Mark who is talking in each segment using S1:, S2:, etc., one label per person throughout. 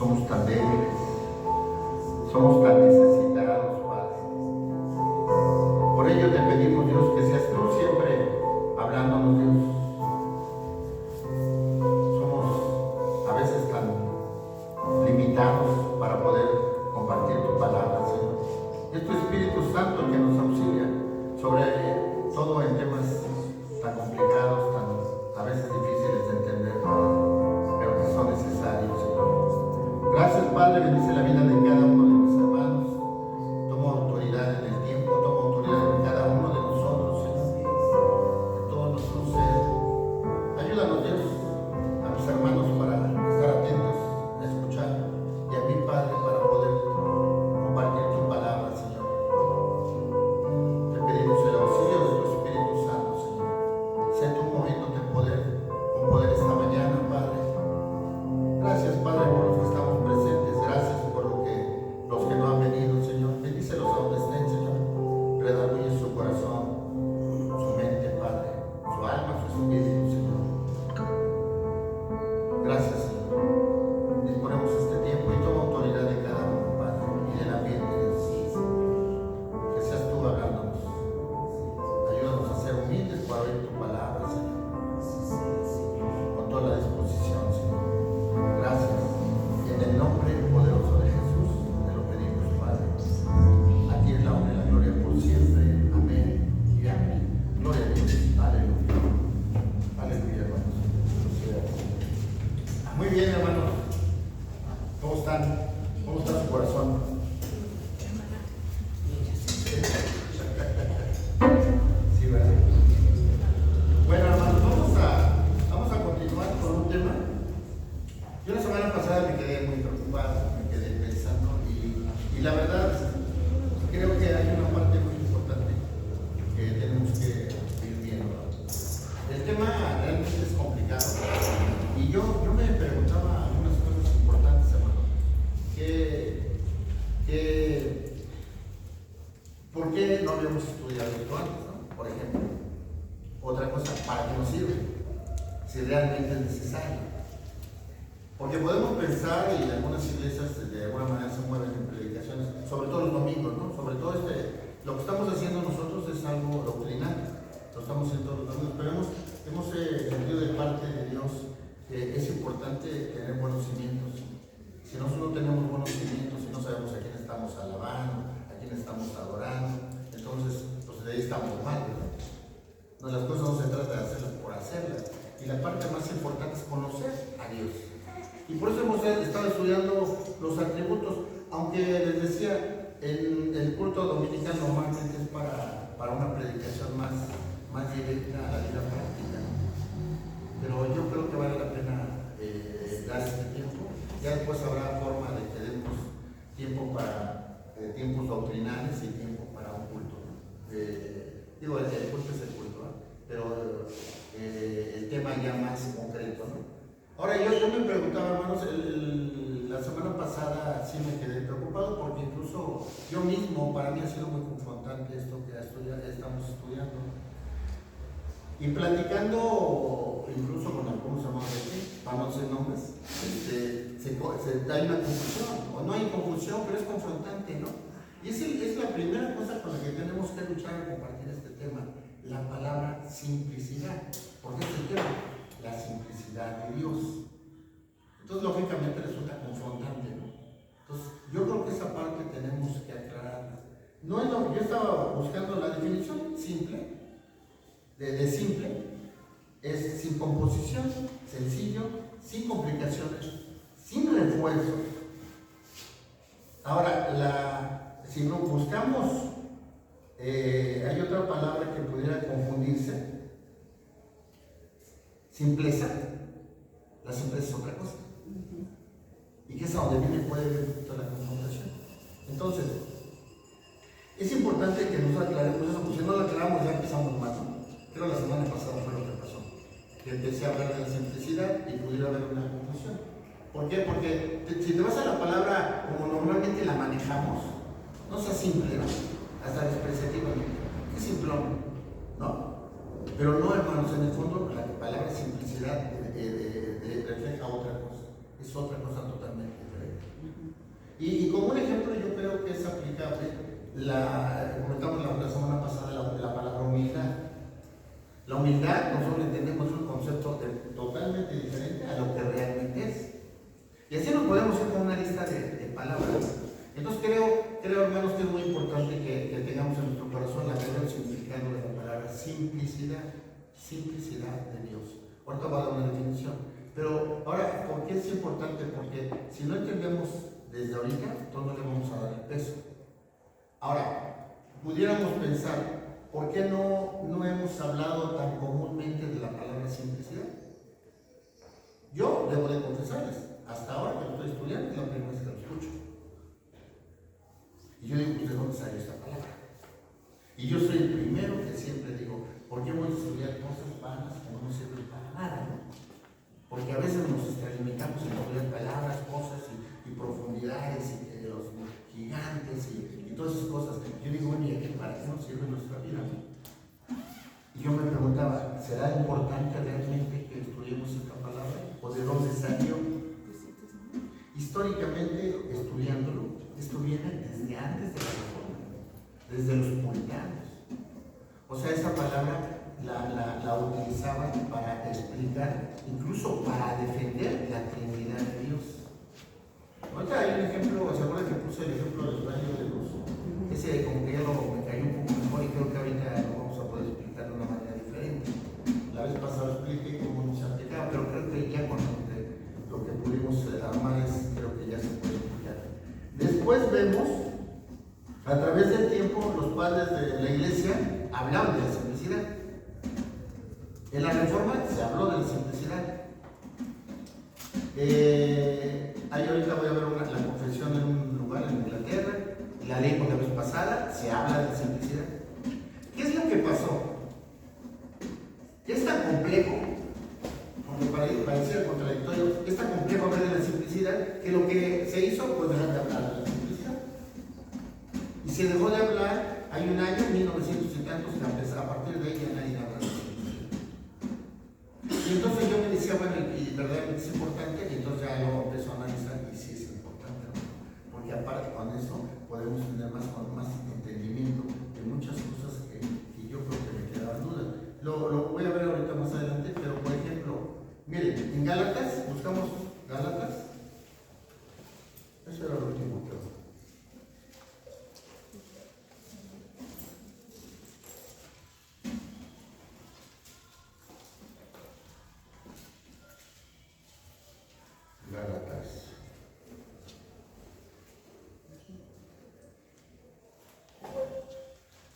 S1: somos tan débiles, somos tan necesitados, Padre. Por ello te pedimos, Dios, que seas tú siempre hablándonos, Dios. Somos a veces tan limitados para poder compartir tu palabra, Señor. Es tu Espíritu Santo el que nos auxilia, sobre todo en temas tan complicados, tan a veces difíciles de entender, pero que son necesarios, Señor. Gracias, Padre, bendice la vida de cada uno de mis hermanos. Toma autoridad en el tiempo, toma autoridad en cada uno de nosotros, Señor. En todo nuestro ser. Ayúdanos, Dios, a mis hermanos para estar atentos, a escuchar, y a mi Padre para poder compartir tu palabra, Señor. Te pedimos el auxilio de tu Espíritu Santo, Señor. Sé tú moviéndote en poder, con poder esta mañana, Padre. Gracias, Padre, por los que estamos presentes. Gracias por los que no han venido, Señor. Bendícelos a donde estén, Señor. Redarguye su corazón, su mente, Padre, su alma, su espíritu, Señor. Gracias, Señor. Disponemos este tiempo y toma autoridad de cada uno, Padre, y del ambiente. Que seas tú hablándonos. Ayúdanos a ser humildes para oír tu palabra, Señor. Con toda la disposición, Señor. Gracias. En el nombre poderoso de Jesús te lo pedimos, Padre. A ti es la honra y la gloria por siempre. Amén y amén. Gloria a Dios. Aleluya. Aleluya, hermanos. Muy bien, hermanos. ¿Cómo están? ¿Cómo está su corazón? Sí, ¿verdad? Bueno, hermanos, vamos a continuar con un tema. Yo la semana pasada me quedé muy preocupado, me quedé pensando y la verdad creo que hay una parte muy importante que tenemos que ir viendo. El tema realmente es complicado y yo me preguntaba algunas cosas importantes, hermano. ¿Por qué no habíamos estudiado esto antes, no? Por ejemplo, otra cosa, ¿para qué nos sirve? Si realmente es necesario. Porque podemos pensar, y algunas iglesias de alguna manera se mueven en predicaciones, sobre todo los domingos, ¿no? Sobre todo lo que estamos haciendo nosotros es algo doctrinal, lo estamos haciendo los domingos, pero hemos sentido de parte de Dios que es importante tener buenos cimientos. Si nosotros no tenemos buenos cimientos, si no sabemos a quién estamos alabando, a quién estamos adorando, entonces pues de ahí estamos mal, ¿verdad? No, las cosas no se trata de hacerlas por hacerlas, y la parte más importante es conocer a Dios. Y por eso hemos estado estudiando los atributos, aunque les decía, el culto dominical normalmente es para una predicación más directa a la vida práctica, ¿no? Pero yo creo que vale la pena dar este tiempo. Ya después habrá forma de que demos tiempo para tiempos doctrinales y tiempo para un culto, ¿no? Digo, el culto es el culto, ¿no? Pero el tema ya más concreto, ¿no? Ahora yo me preguntaba, hermanos, la semana pasada sí me quedé preocupado porque incluso yo mismo, para mí ha sido muy confrontante esto que estamos estudiando. Y platicando incluso con algunos hermanos de aquí, para no decir nombres, hay una confusión, o no hay confusión, pero es confrontante, ¿no? Y es la primera cosa con la que tenemos que luchar al compartir este tema, la palabra simplicidad. ¿Por qué es el tema? La simplicidad de Dios. Entonces, lógicamente resulta confrontante, ¿no? Entonces, yo creo que esa parte tenemos que aclararla. No es lo que yo estaba buscando, la definición simple, de simple, es sin composición, sencillo, sin complicaciones, sin refuerzos. Ahora, si lo buscamos, hay otra palabra que pudiera confundirse. Simpleza. La simpleza es otra cosa. Y que es a donde viene puede ver toda la confrontación. Entonces, es importante que nos aclaremos eso, porque si no lo aclaramos ya empezamos mal, ¿no? Creo la semana pasada fue lo que pasó. Que empecé a hablar de la simplicidad y pudiera haber una confusión. ¿Por qué? Porque si te vas a la palabra como normalmente la manejamos, no sea simple, ¿no? Hasta despreciativamente. Es simplón, ¿no? Pero no, hermanos, en el fondo la palabra simplicidad refleja otra cosa. Es otra cosa totalmente diferente. comentamos la semana pasada la palabra humildad. La humildad nosotros entendemos un concepto totalmente diferente a lo que realmente es. Y así nos podemos ir con una lista de palabras. Entonces creo hermanos que es muy importante que tengamos en nuestro corazón la verdadera significado de la palabra simplicidad. Simplicidad de Dios. Ahorita va a dar una definición. Pero ahora, ¿por qué es importante? Porque si no entendemos desde ahorita, entonces no le vamos a dar el peso. Ahora, pudiéramos pensar, ¿por qué no hemos hablado tan comúnmente de la palabra simplicidad? Yo debo de confesarles, hasta ahora que lo estoy estudiando, es la primera vez que lo escucho. Y yo digo, ¿de dónde salió esta palabra? Y yo soy el primero que siempre digo, ¿por qué vamos a estudiar cosas vanas que no nos sirven para nada, no? Porque a veces nos extralimitamos en estudiar palabras, cosas y profundidades y los gigantes y todas esas cosas. Yo digo, bueno, ¿y para qué nos sirve nuestra vida? Y yo me preguntaba, ¿será importante realmente que estudiemos esta palabra? ¿O de dónde salió? Históricamente, estudiándolo, esto viene desde antes de la Reforma, desde los puritanos. O sea, esa palabra la utilizaban para explicar, incluso para defender la Trinidad de Dios. Ahorita hay un ejemplo, ¿se acuerdan que puse el ejemplo del rayo de luz? Ese como que ya me cayó un poco mejor y creo que ahorita lo vamos a poder explicar de una manera diferente. La vez pasada expliqué cómo no se aplicaba, pero creo que ya con lo que pudimos armar creo que ya se puede explicar. Después vemos, a través del tiempo, los padres de la iglesia hablaban de la simplicidad. En la Reforma se habló de la simplicidad. Ahí ahorita voy a ver la confesión en un lugar en Inglaterra, la ley por la vez pasada, se habla de la simplicidad. ¿Qué es lo que pasó? Es tan complejo, porque parecía contradictorio, es tan complejo hablar de la simplicidad que lo que se hizo fue dejar de hablar de la simplicidad. Y se dejó de hablar, hay un año, 1900 y tantos, que a partir de ahí ya nadie habla de la simplicidad. Y entonces yo me decía, bueno, y verdaderamente es importante, y entonces ya lo empezó a analizar y sí es importante, ¿no? Porque aparte con eso podemos tener más entendimiento de muchas cosas que yo creo que me quedaban dudas. Lo voy a ver ahorita más adelante, pero por ejemplo, miren, en Gálatas, buscamos Gálatas, eso era lo último que Gálatas.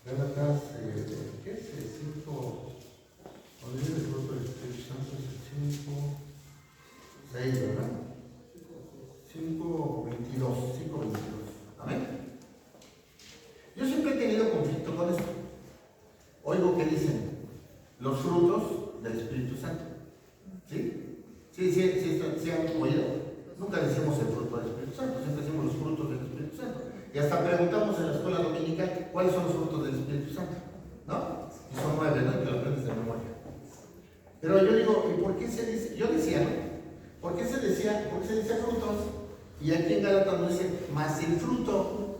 S1: Gálatas, ¿qué es el 5? Cuando viene el fruto del Espíritu Santo es el 5, 6, ¿verdad? 5:22. Amén. Yo siempre he tenido conflicto con esto. Oigo que dicen los frutos del Espíritu Santo. ¿Sí? Sí, han oído. Nunca decimos el fruto del Espíritu Santo, siempre decimos los frutos del Espíritu Santo. Y hasta preguntamos en la escuela dominical cuáles son los frutos del Espíritu Santo, ¿no? Y son 9, ¿no? Que lo aprendes de memoria. Pero yo digo, ¿y por qué se dice? Yo decía, ¿no? ¿Por qué se decía frutos? Y aquí en Gálatas nos dice, más el fruto.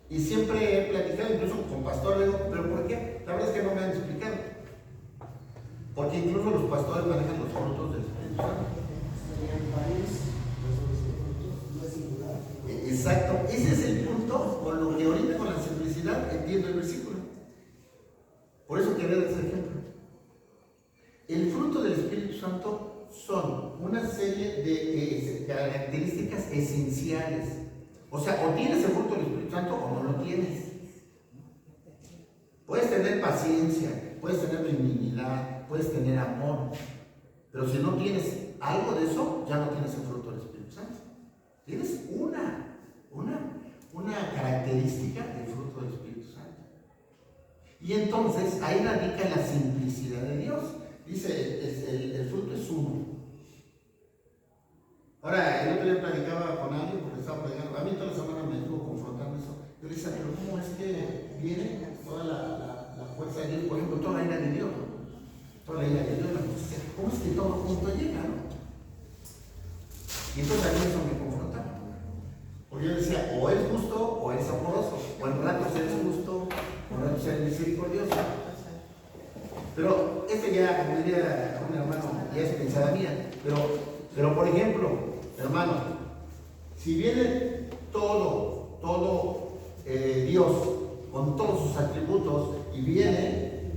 S1: Y siempre he platicado, incluso con pastor, le digo, ¿pero por qué? La verdad es que no me han explicado. Porque incluso los pastores manejan los frutos del Espíritu Santo. Exacto, ese es el punto con lo que ahorita con la simplicidad entiendo el versículo. Por eso quería dar ese ejemplo. El fruto del Espíritu Santo son una serie de características esenciales. O sea, o tienes el fruto del Espíritu Santo o no lo tienes. Puedes tener paciencia, puedes tener benignidad, puedes tener amor, pero si no tienes algo de eso, ya no tienes el fruto del Espíritu Santo. Tienes una característica del fruto del Espíritu Santo. Y entonces ahí radica la simplicidad de Dios. Dice, el fruto es uno. Ahora, el otro día platicaba con alguien porque estaba predicando. A mí toda la semana me estuvo confrontando eso. Yo le decía, pero ¿cómo es que viene toda la fuerza de Dios? Por ejemplo, toda la ira de Dios, ¿no? Toda la ira de Dios. ¿Cómo es que todo junto llega, no? Y entonces a mí eso me confrontaba. Porque yo decía, decía, o es justo o es amoroso, o en ratos eres justo, o en ratos eres misericordioso. Pero ya, como diría un hermano, ya es pensada mía, pero por ejemplo, hermano, si viene todo Dios con todos sus atributos y viene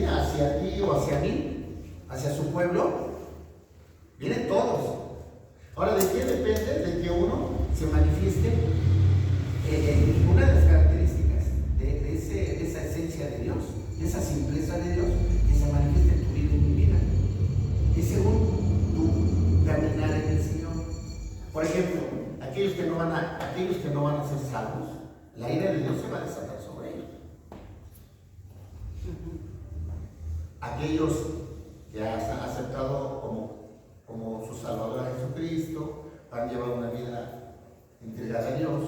S1: hacia ti o hacia mí, hacia su pueblo, vienen todos. Ahora, ¿de qué depende? De que uno se manifieste una de las características de esa esencia de Dios, de esa simpleza de Dios, que se manifiesta en tu vida y en mi vida. Y según tu caminar en el Señor. Por ejemplo, aquellos que no van a ser salvos, la ira de Dios se va a desatar sobre ellos. Aquellos que han aceptado como su Salvador a Jesucristo, han llevado una vida entregada a Dios,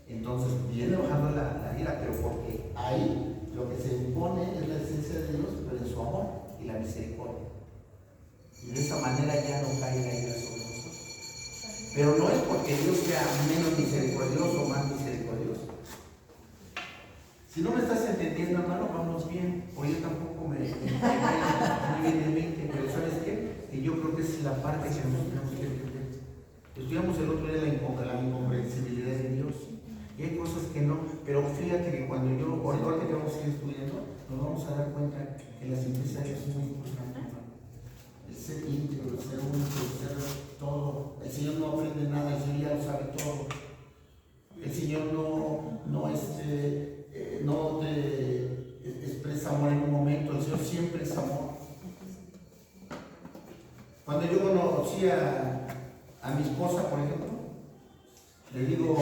S1: entonces viene bajando la ira, pero porque ahí lo que se impone es la esencia de Dios, pero en su amor y la misericordia. Y de esa manera ya no cae la ira sobre nosotros. Pero no es porque Dios sea menos misericordioso o más misericordioso. Si no me estás entendiendo, hermano, vamos bien. O yo tampoco me bien de mente, pero ¿sabes qué? Y yo creo que es la parte que nosotros tenemos que entender. Estudiamos el otro día la incomprensibilidad de Dios. Y hay cosas que no, pero fíjate que cuando ahorita que vamos a ir estudiando, nos vamos a dar cuenta que la simplicidad es muy importante, hermano. El ser íntegro, el ser único, el ser todo. El Señor no aprende nada, el Señor ya lo sabe todo. El Señor no te expresa amor en un momento, el Señor siempre es amor. Cuando yo conocí a mi esposa, por ejemplo, le digo,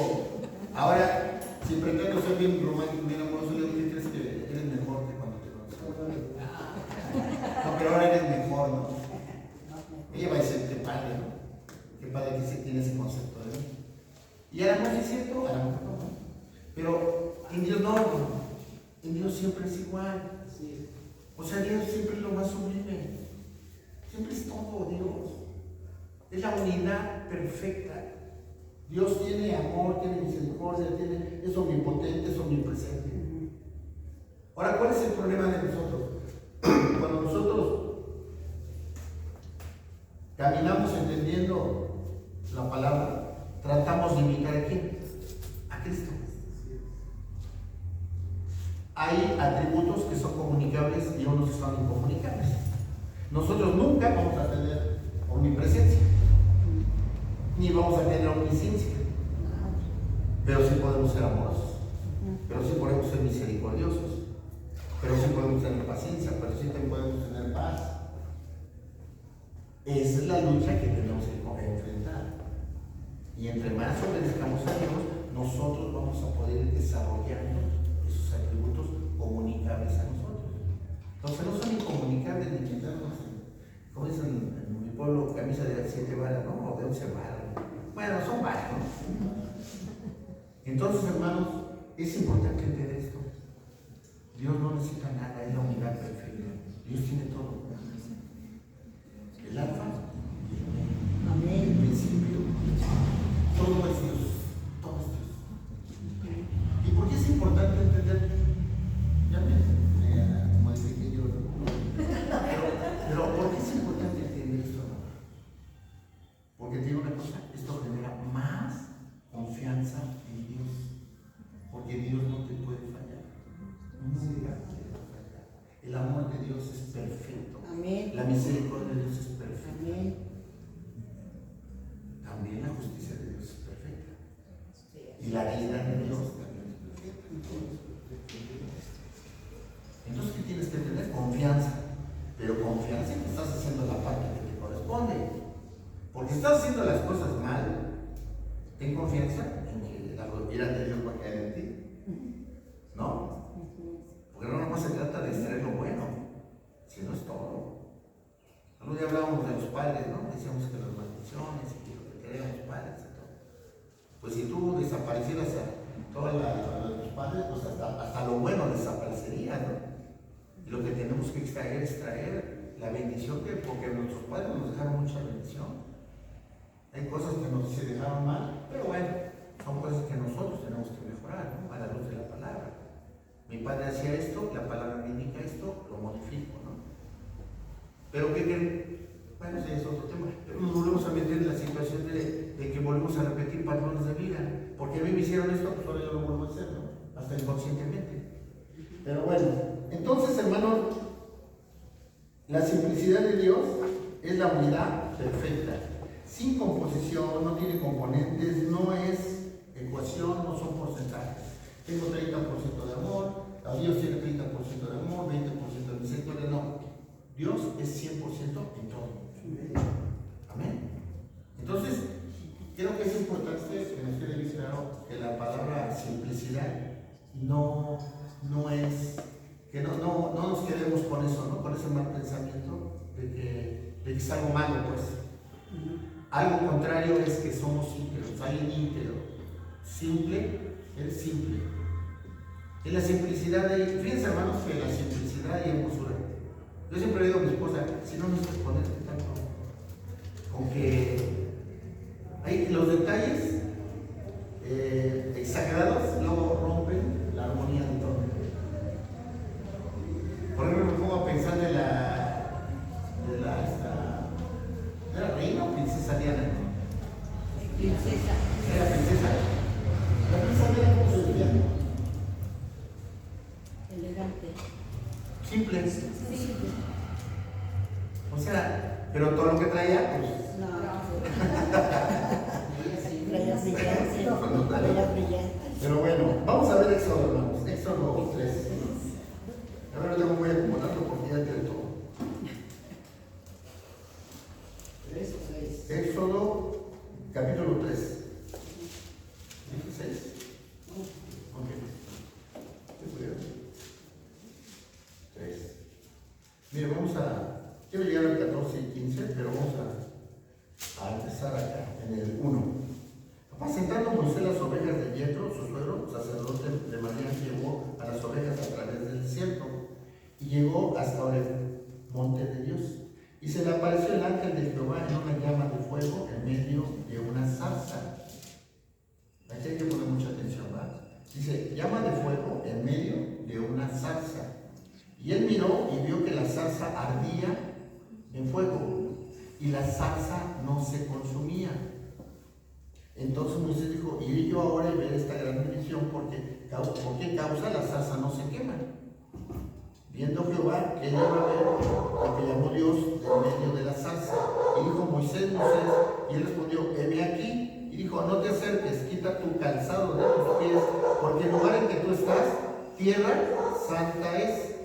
S1: ahora, si pretendo ser bien romántico, bien amoroso, le digo, ¿qué crees que eres mejor que cuando te conocí? No, pero ahora eres mejor, ¿no? Ella va a decir, qué padre, ¿no? Qué padre que se tiene ese concepto de mí. Y a lo mejor es cierto, a lo mejor no. Pero en Dios no, en Dios siempre es igual. O sea, Dios siempre es lo más sublime. Siempre es todo Dios. Es la unidad perfecta. Dios tiene amor, tiene misericordia, es omnipotente, es omnipresente. Ahora, ¿cuál es el problema de nosotros? Cuando nosotros caminamos entendiendo la palabra, tratamos de imitar a quién? A Cristo. Hay atributos que son comunicables y unos que son incomunicables. Nosotros nunca vamos a tener omnipresencia, ni vamos a tener omnisciencia, pero sí podemos ser amorosos, pero sí podemos ser misericordiosos, pero sí podemos tener paciencia, pero sí podemos tener paz. Esa es la lucha que tenemos que enfrentar. Y entre más obedezcamos a Dios, nosotros vamos a poder ir desarrollando esos atributos comunicables a nosotros. Entonces no son incomunicables ni quitarnos, como dicen en mi pueblo, camisa de 7 varas, ¿no? O de 11 varas. Bueno, son varas, ¿no? Entonces, hermanos, es importante entender esto. Dios no necesita nada, es la unidad perfecta. Dios tiene todo. El alfa, amén, el principio, todo es Dios, todo es Dios. ¿Y por qué es importante entender? Ya como dice que yo, pero ¿por qué es importante entender esto, hermano? Porque tiene una cosa, esto genera más confianza en Dios, porque Dios no te puede fallar, nunca te va a fallar. El amor de Dios es perfecto, amén. La misericordia de Dios es perfecta, amén. También la justicia de Dios es perfecta, y la ira de Dios también es perfecta. Entonces, ¿qué tienes que tener? Confianza, pero confianza en que estás haciendo la parte que te corresponde. Porque estás haciendo las cosas mal, ten confianza en que la ira de Dios va a caer en ti, ¿no? Porque no nomás se trata de extraer lo bueno, sino es todo. Algún día hablábamos de los padres, ¿no? Decíamos que las maldiciones y que lo que querían los padres y todo. Pues si tú desaparecieras a todos los padres, pues hasta lo bueno desaparecería, ¿no? Y lo que tenemos que extraer es traer la bendición, porque nuestros padres nos dejaron mucha bendición. Hay cosas que nos se dejaron mal, pero bueno, son cosas que nosotros tenemos que mejorar, ¿no? A la luz de la palabra. Mi padre hacía esto, la palabra me indica esto, lo modifico, ¿no? Pero ¿qué creen? Bueno, ese es otro tema. Pero nos volvemos a meter en la situación de que volvemos a repetir patrones de vida. Porque a mí me hicieron esto, pues ahora yo lo vuelvo a hacer, ¿no? Hasta inconscientemente. Pero bueno, entonces, hermanos, la simplicidad de Dios es la unidad perfecta. Sin composición, no tiene componentes, no es ecuación, no son porcentajes. Tengo 30% de amor, Dios tiene 30% de amor, 20% de misericordia, no. Dios es 100% en todo. Amén. Entonces, creo que es importante que nos quede bien claro que la palabra simplicidad no es, que no nos quedemos con eso, ¿no? Con ese mal pensamiento de que es algo malo, pues. Algo contrario es que somos íntegros, alguien íntegro. Simple, es simple. En la simplicidad de, fíjense hermanos, que la simplicidad y hermosura. Yo siempre le digo a mi esposa, si no necesitas ponerte tanto, con que hay los detalles exagerados, luego rompen la armonía de todo. Por ejemplo, me pongo a pensar de ¿era reina o princesa Diana?
S2: Princesa.
S1: ¿Era princesa? La princesa Diana, ¿cómo se veía?
S2: Elegante.
S1: Simple.
S2: Sí.
S1: O sea, pero todo lo que traía, pues.
S2: No. Traía brillante.
S1: Pero bueno, vamos a ver Éxodo, hermanos. Éxodo 3. A ver, yo me voy acomodando porque ya tiene todo.
S2: 3 o 6.
S1: Éxodo, capítulo 3. 6. Ok. ¿Qué fue? 3. Mire, quiero llegar al 14 y 15, pero vamos a empezar acá, en el 1. Apacentando Moisés las ovejas de Yetro, su suegro, sacerdote de Madián, llevó a las ovejas a través del desierto y llegó hasta el monte de Dios. Y se le apareció el ángel de Jehová en una llama de fuego en medio de una zarza. Aquí hay que poner mucha atención, ¿verdad? Dice, llama de fuego en medio de una zarza. Y él miró y vio que la zarza ardía en fuego y la zarza no se consumía. Entonces Moisés dijo, iré yo ahora y ver esta gran visión, ¿por qué causa la zarza no se quema? Viendo Jehová que él iba a ver lo que llamó Dios en medio de la zarza. Y dijo, Moisés, y él respondió, heme aquí. Y dijo, no te acerques, quita tu calzado de tus pies, porque el lugar en que tú estás, tierra santa es.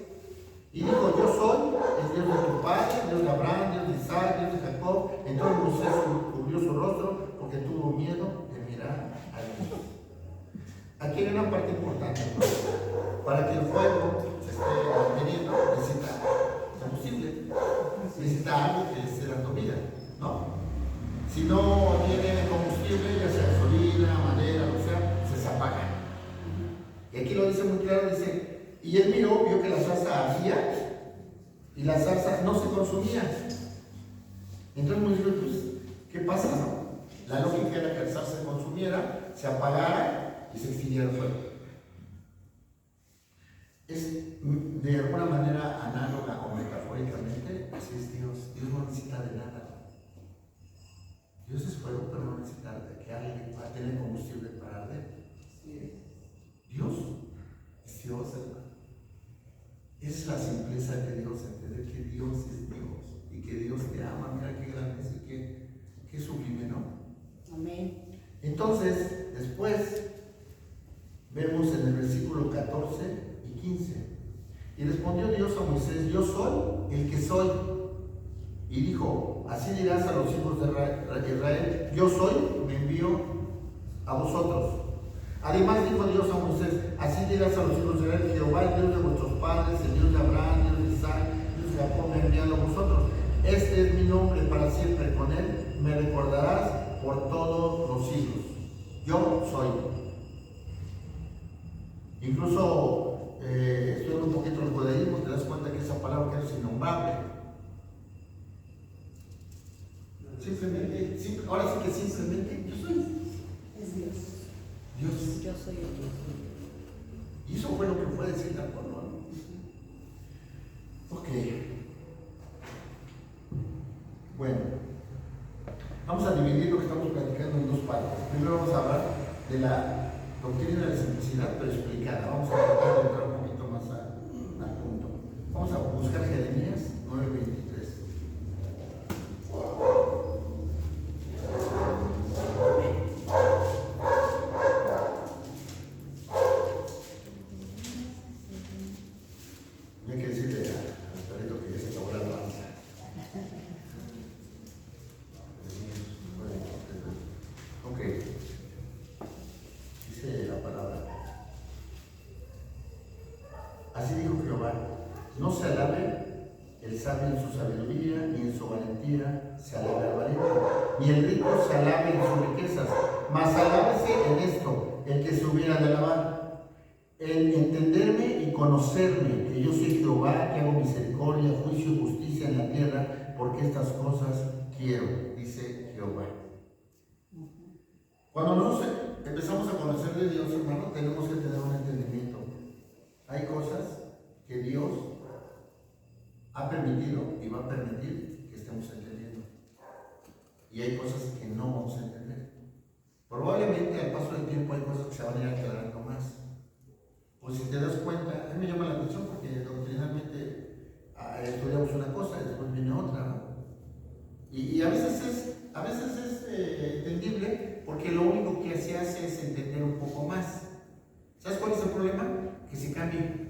S1: Y dijo, yo soy el Dios de tu padre, Dios de Abraham, Dios de Isaac, Dios de Jacob. Entonces Moisés cubrió su rostro porque tuvo miedo de mirar a Dios. Aquí hay una parte importante, ¿no? Para que el fuego se esté manteniendo, necesita combustible, necesita algo que esté dando vida, ¿no? Si no tiene combustible, ya sea gasolina, madera, o sea, se apaga. Y aquí lo dice muy claro, dice, y él miró, vio que la zarza ardía y la zarza no se consumía. Entonces me dijo, pues, ¿qué pasa, no? La lógica era que la zarza se consumiera, se apagara y se extinguiera el fuego. Es de alguna manera análoga o metafóricamente, así es Dios. Dios no necesita de nada. Dios es fuego, pero no necesita de que alguien va a tener combustible para arder. Dios es Dios, hermano. Es la simpleza de Dios, entender que Dios es Dios y que Dios te ama. Mira qué grande es y qué sublime, ¿no?
S2: Amén.
S1: Entonces, después vemos en el versículo 14 y 15. Y respondió Dios a Moisés, yo soy el que soy. Y dijo, así dirás a los hijos de Israel, yo soy, me envío a vosotros. Además dijo Dios a Moisés, así dirás a los hijos de Israel, Jehová, el Dios de vuestros padres, el Dios de Abraham, Dios de Isaac, Dios de Jacob, me ha enviado a vosotros. Este es mi nombre para siempre, con él me recordarás por todos los siglos. Yo soy. Incluso estudiando un poquito el judaísmo, te das cuenta que esa palabra que es innombrable. Simplemente, ahora sí que simplemente yo soy.
S2: Es Dios.
S1: Dios.
S2: Yo soy el Dios.
S1: Y eso fue lo que fue decir la Pablo, ¿no? Ok. Bueno, vamos a dividir lo que estamos platicando en dos partes. Primero vamos a hablar de la doctrina de la simplicidad, pero explicada. Vamos a tratar de entrar un poquito más al punto. Vamos a buscar Jeremías 9:23. Hay que decirle al perrito que ya se acabó la danza. Ok. Dice la palabra. Así dijo Jehová: no se alabe el sabio en su sabiduría, ni en su valentía se alabe el valiente, ni el rico se alabe en sus riquezas, mas alábese en esto el que se hubiera de alabar, en entenderme y conocerme, que yo soy Jehová, que hago misericordia, juicio y justicia en la tierra, porque estas cosas quiero, dice Jehová. Cuando nosotros empezamos a conocer de Dios, hermano, tenemos que tener un entendimiento. Hay cosas que Dios ha permitido y va a permitir que estemos entendiendo. Y hay cosas que no vamos a entender. Probablemente al paso del tiempo hay cosas que se van a ir aclarando más. Pues si te das cuenta, a mí me llama la atención porque doctrinalmente estudiamos una cosa y después viene otra, ¿no? Y a veces es entendible porque lo único que se hace es entender un poco más. ¿Sabes cuál es el problema? Que se cambia.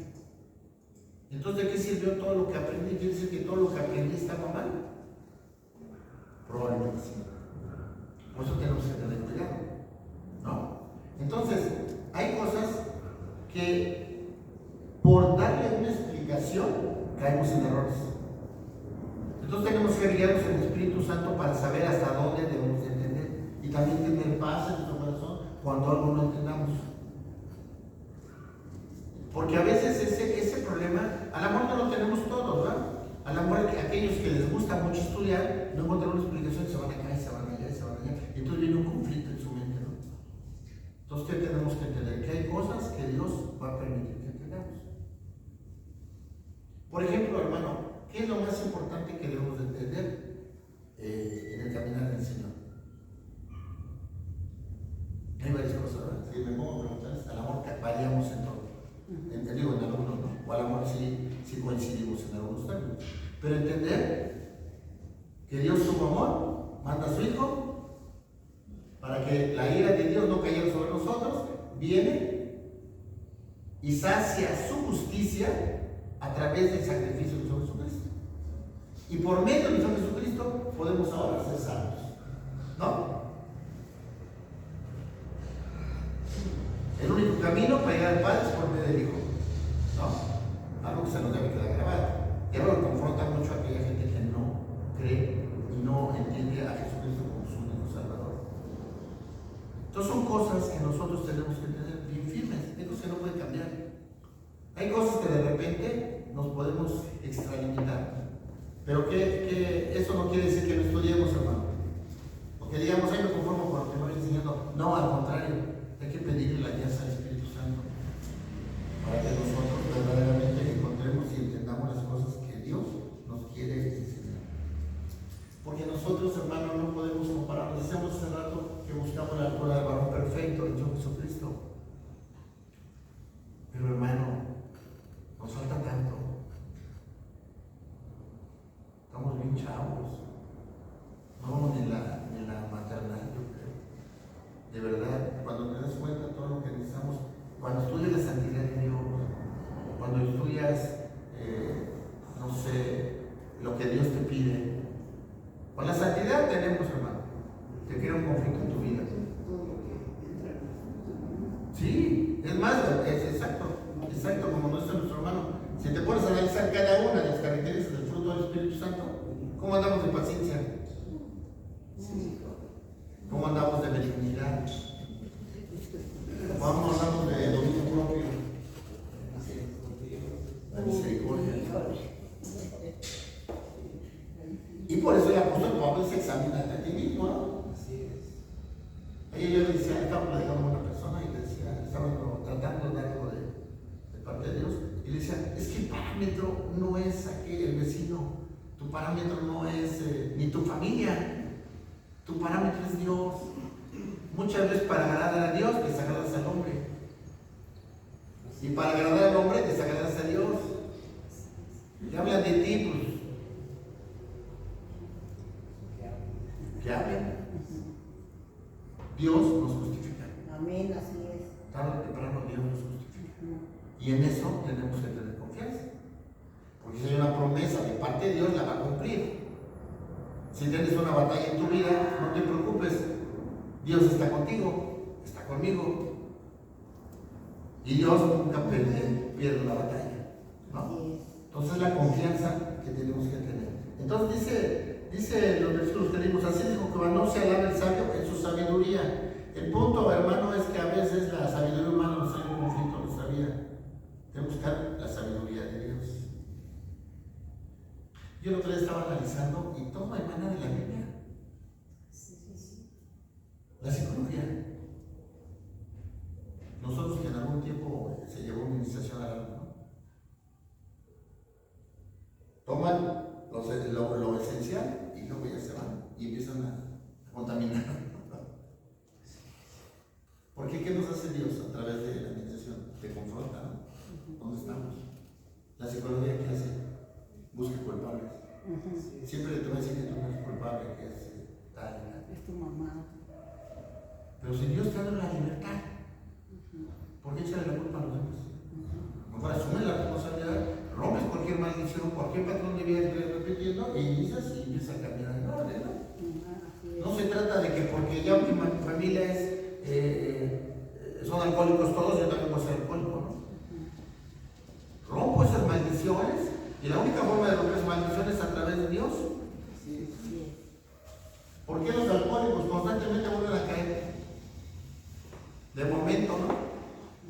S1: Entonces, ¿de qué sirvió todo lo que aprendí? ¿Quiere decir que todo lo que aprendí estaba mal? Probablemente sí. Por eso tenemos que tener cuidado, ¿no? Entonces, hay cosas que por darle una explicación caemos en errores. Entonces tenemos que guiarnos en el Espíritu Santo para saber hasta dónde debemos de entender y también tener paz en nuestro corazón cuando algo no entendamos. Porque a veces ese problema, a lo mejor no lo tenemos todos, ¿verdad? A lo mejor aquellos que les gusta mucho estudiar no encuentran una explicación y se van acá y se van allá y se van allá. Y entonces viene un conflicto en su mente, ¿no? Entonces, ¿qué tenemos que entender? Que hay cosas que Dios va a permitir que entendamos. Por ejemplo, hermano, ¿qué es lo más importante que debemos de entender en el caminar del Señor? Hay varias cosas, ¿verdad? Si me pongo a preguntar, a lo mejor variamos en todo. Digo, en algunos no, o a lo mejor sí coincidimos en algunos términos. Pero entender que Dios tuvo amor, manda a su Hijo, para que la ira de Dios no cayera sobre nosotros, viene y sacia su justicia a través del sacrificio de Jesucristo. Y por medio de Jesucristo podemos ahora ser salvos, ¿no? El único camino para llegar al Padre es por medio del Hijo, ¿no? Algo que se nos debe quedar grabado. Y algo que confronta mucho a aquella gente que no cree y no entiende a Jesucristo como su único Salvador. Entonces son cosas que nosotros tenemos que tener bien firmes, hay cosas que no pueden cambiar. Hay cosas que de repente nos podemos extralimitar. Pero que eso no quiere decir que no estudiemos, hermano. O que digamos, ay, me conformo con lo que me voy enseñando. No, al contrario. Hay que pedirle la guía al Espíritu Santo para que nosotros verdaderamente encontremos y entendamos las cosas que Dios nos quiere enseñar. Porque nosotros, hermanos, no podemos compararnos. Decíamos hace rato que buscamos la altura del varón perfecto, el Señor Jesucristo. Pero, hermano, nos falta tanto. Estamos bien chavos. No vamos ni la maternal, yo creo. De verdad, cuando te das cuenta de todo lo que necesitamos, cuando estudias la santidad de Dios, cuando estudias, no sé, lo que Dios te pide, con la santidad tenemos, hermano, te crea un conflicto en tu vida. Sí, es más, es exacto como nuestro hermano. Si te pones a analizar cada una de las características del fruto del Espíritu Santo, ¿cómo andamos de paciencia? ¿Cómo andamos de benignidad? ¿Cómo andamos de dominio propio? La misericordia. Y por eso el apóstol Pablo se examina a ti Ayer yo le decía, estaba platicando con una persona y le decía, estaba tratando de dar algo de parte de Dios, y le decía, es que el parámetro no es aquel, el vecino, tu parámetro no es ni tu familia, tu parámetro es Dios. Muchas veces para agradar a Dios desagradas al hombre, y para agradar al hombre desagradas a Dios. Y hablan de ti, pues que hablen. Dios nos justifica.
S2: Amén, así es.
S1: Tarde o temprano Dios nos justifica. Y en eso tenemos que tener confianza. Porque si hay una promesa de parte de Dios, la va a cumplir. Si tienes una batalla en tu vida, no te preocupes. Dios está contigo, está conmigo. Y Dios nunca pierde la batalla, ¿no? Entonces la confianza que tenemos que tener. Entonces dice los versículos que leímos, así dijo Jehová, no se alabe el sabio en su sabiduría. El punto, hermano, es que a veces la sabiduría humana nos trae un conflicto en nuestra vida. Tenemos que buscar la sabiduría de Dios. Yo el otro día estaba analizando y todo emana de la Biblia. La psicología. Nosotros que en algún tiempo se llevó una iniciación al alma, ¿no? Toman lo esencial y luego ya se van y empiezan a contaminar. Porque ¿qué nos hace Dios a través de la iniciación? Te confronta, ¿no? ¿Dónde estamos? La psicología, ¿qué hace? Busca culpables. Siempre te va a decir que tú no eres culpable, que es tal.
S2: Es tu mamá.
S1: Pero si Dios te da la libertad, ¿por qué echarle la culpa a los demás? Mejor asume la responsabilidad, rompes cualquier maldición, cualquier patrón de vida que estés repitiendo y inicias y empiezas a caminar en orden, ¿no? No se trata de que porque ya mi familia son alcohólicos todos, yo también voy a ser alcohólico, ¿no? Rompo esas maldiciones y la única forma de romper esas maldiciones es a través de Dios. ¿Por qué los alcohólicos constantemente vuelven a caer? De momento, ¿no?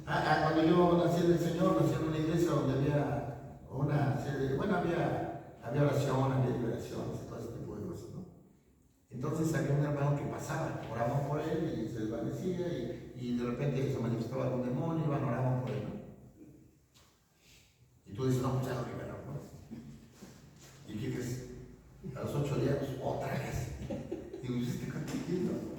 S1: Cuando yo nací en el Señor, nací en una iglesia donde había una serie, bueno, había oración, había liberaciones, todo ese tipo de cosas, ¿no? Entonces había un hermano que pasaba, oraban por él y se desvanecía y de repente se manifestaba algún demonio, iban, oraban por él, ¿no? Y tú dices, no, pues ya lo liberaron, ¿no? ¿Y qué crees? A los 8 días, otra vez. Digo, ¿y este cantillo?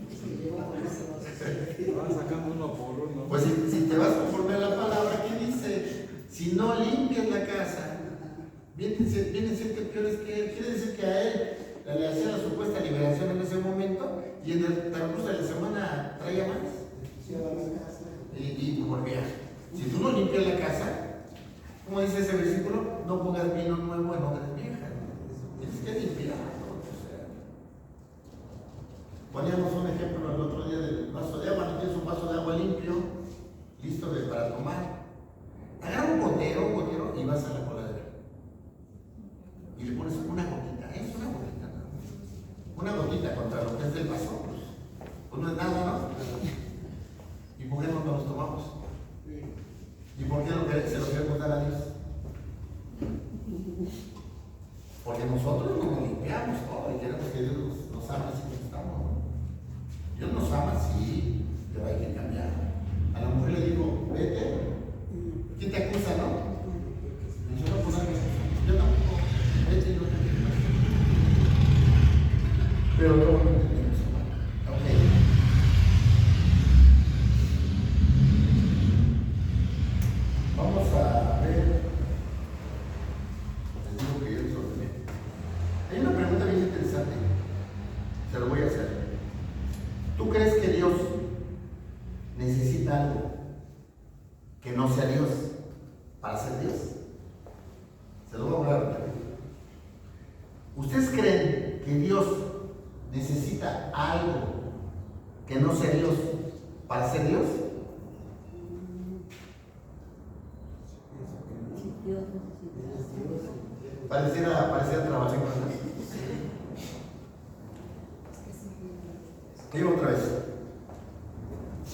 S3: Van sacando uno por uno.
S1: Pues si te vas conforme a la palabra, ¿qué dice? Si no limpias la casa, vienen 7 peores que él. Quiere decir que a él le hacía la supuesta liberación en ese momento y en el transcurso de la semana traía más. Y volvía. Si tú no limpias la casa, como dice ese versículo, no pongas vino nuevo en odres viejas. Tienes que limpiar. Poníamos un ejemplo el otro día del vaso de agua. No tienes un vaso de agua limpio, listo para tomar. Agarra un gotero y vas a la coladera. Y le pones una gotita, es una gotita, ¿no? Una gotita contra lo que es del vaso, pues no es nada, ¿no? ¿Y por qué no nos tomamos? ¿Y por qué se lo queremos dar a Dios? Porque nosotros no nos limpiamos todo y queremos que Dios nos ama así como estamos, ¿no? Dios nos ama, sí, pero hay que cambiar. A la mujer le digo, vete. ¿Quién te acusa, no? Y yo no puedo dar mi excusa. Yo tampoco. Vete y no te acusa. Pero luego no entendemos, hermano. Ok. Vamos a ver. Les digo que yo les ordené. Hay una pregunta bien interesante. Se lo voy a hacer. ¿Tú crees que Dios necesita algo que no sea Dios para ser Dios? Se lo voy a hablar. ¿Ustedes creen que Dios necesita algo que no sea Dios para ser Dios? Pareciera trabajar con Dios. Digo otra vez.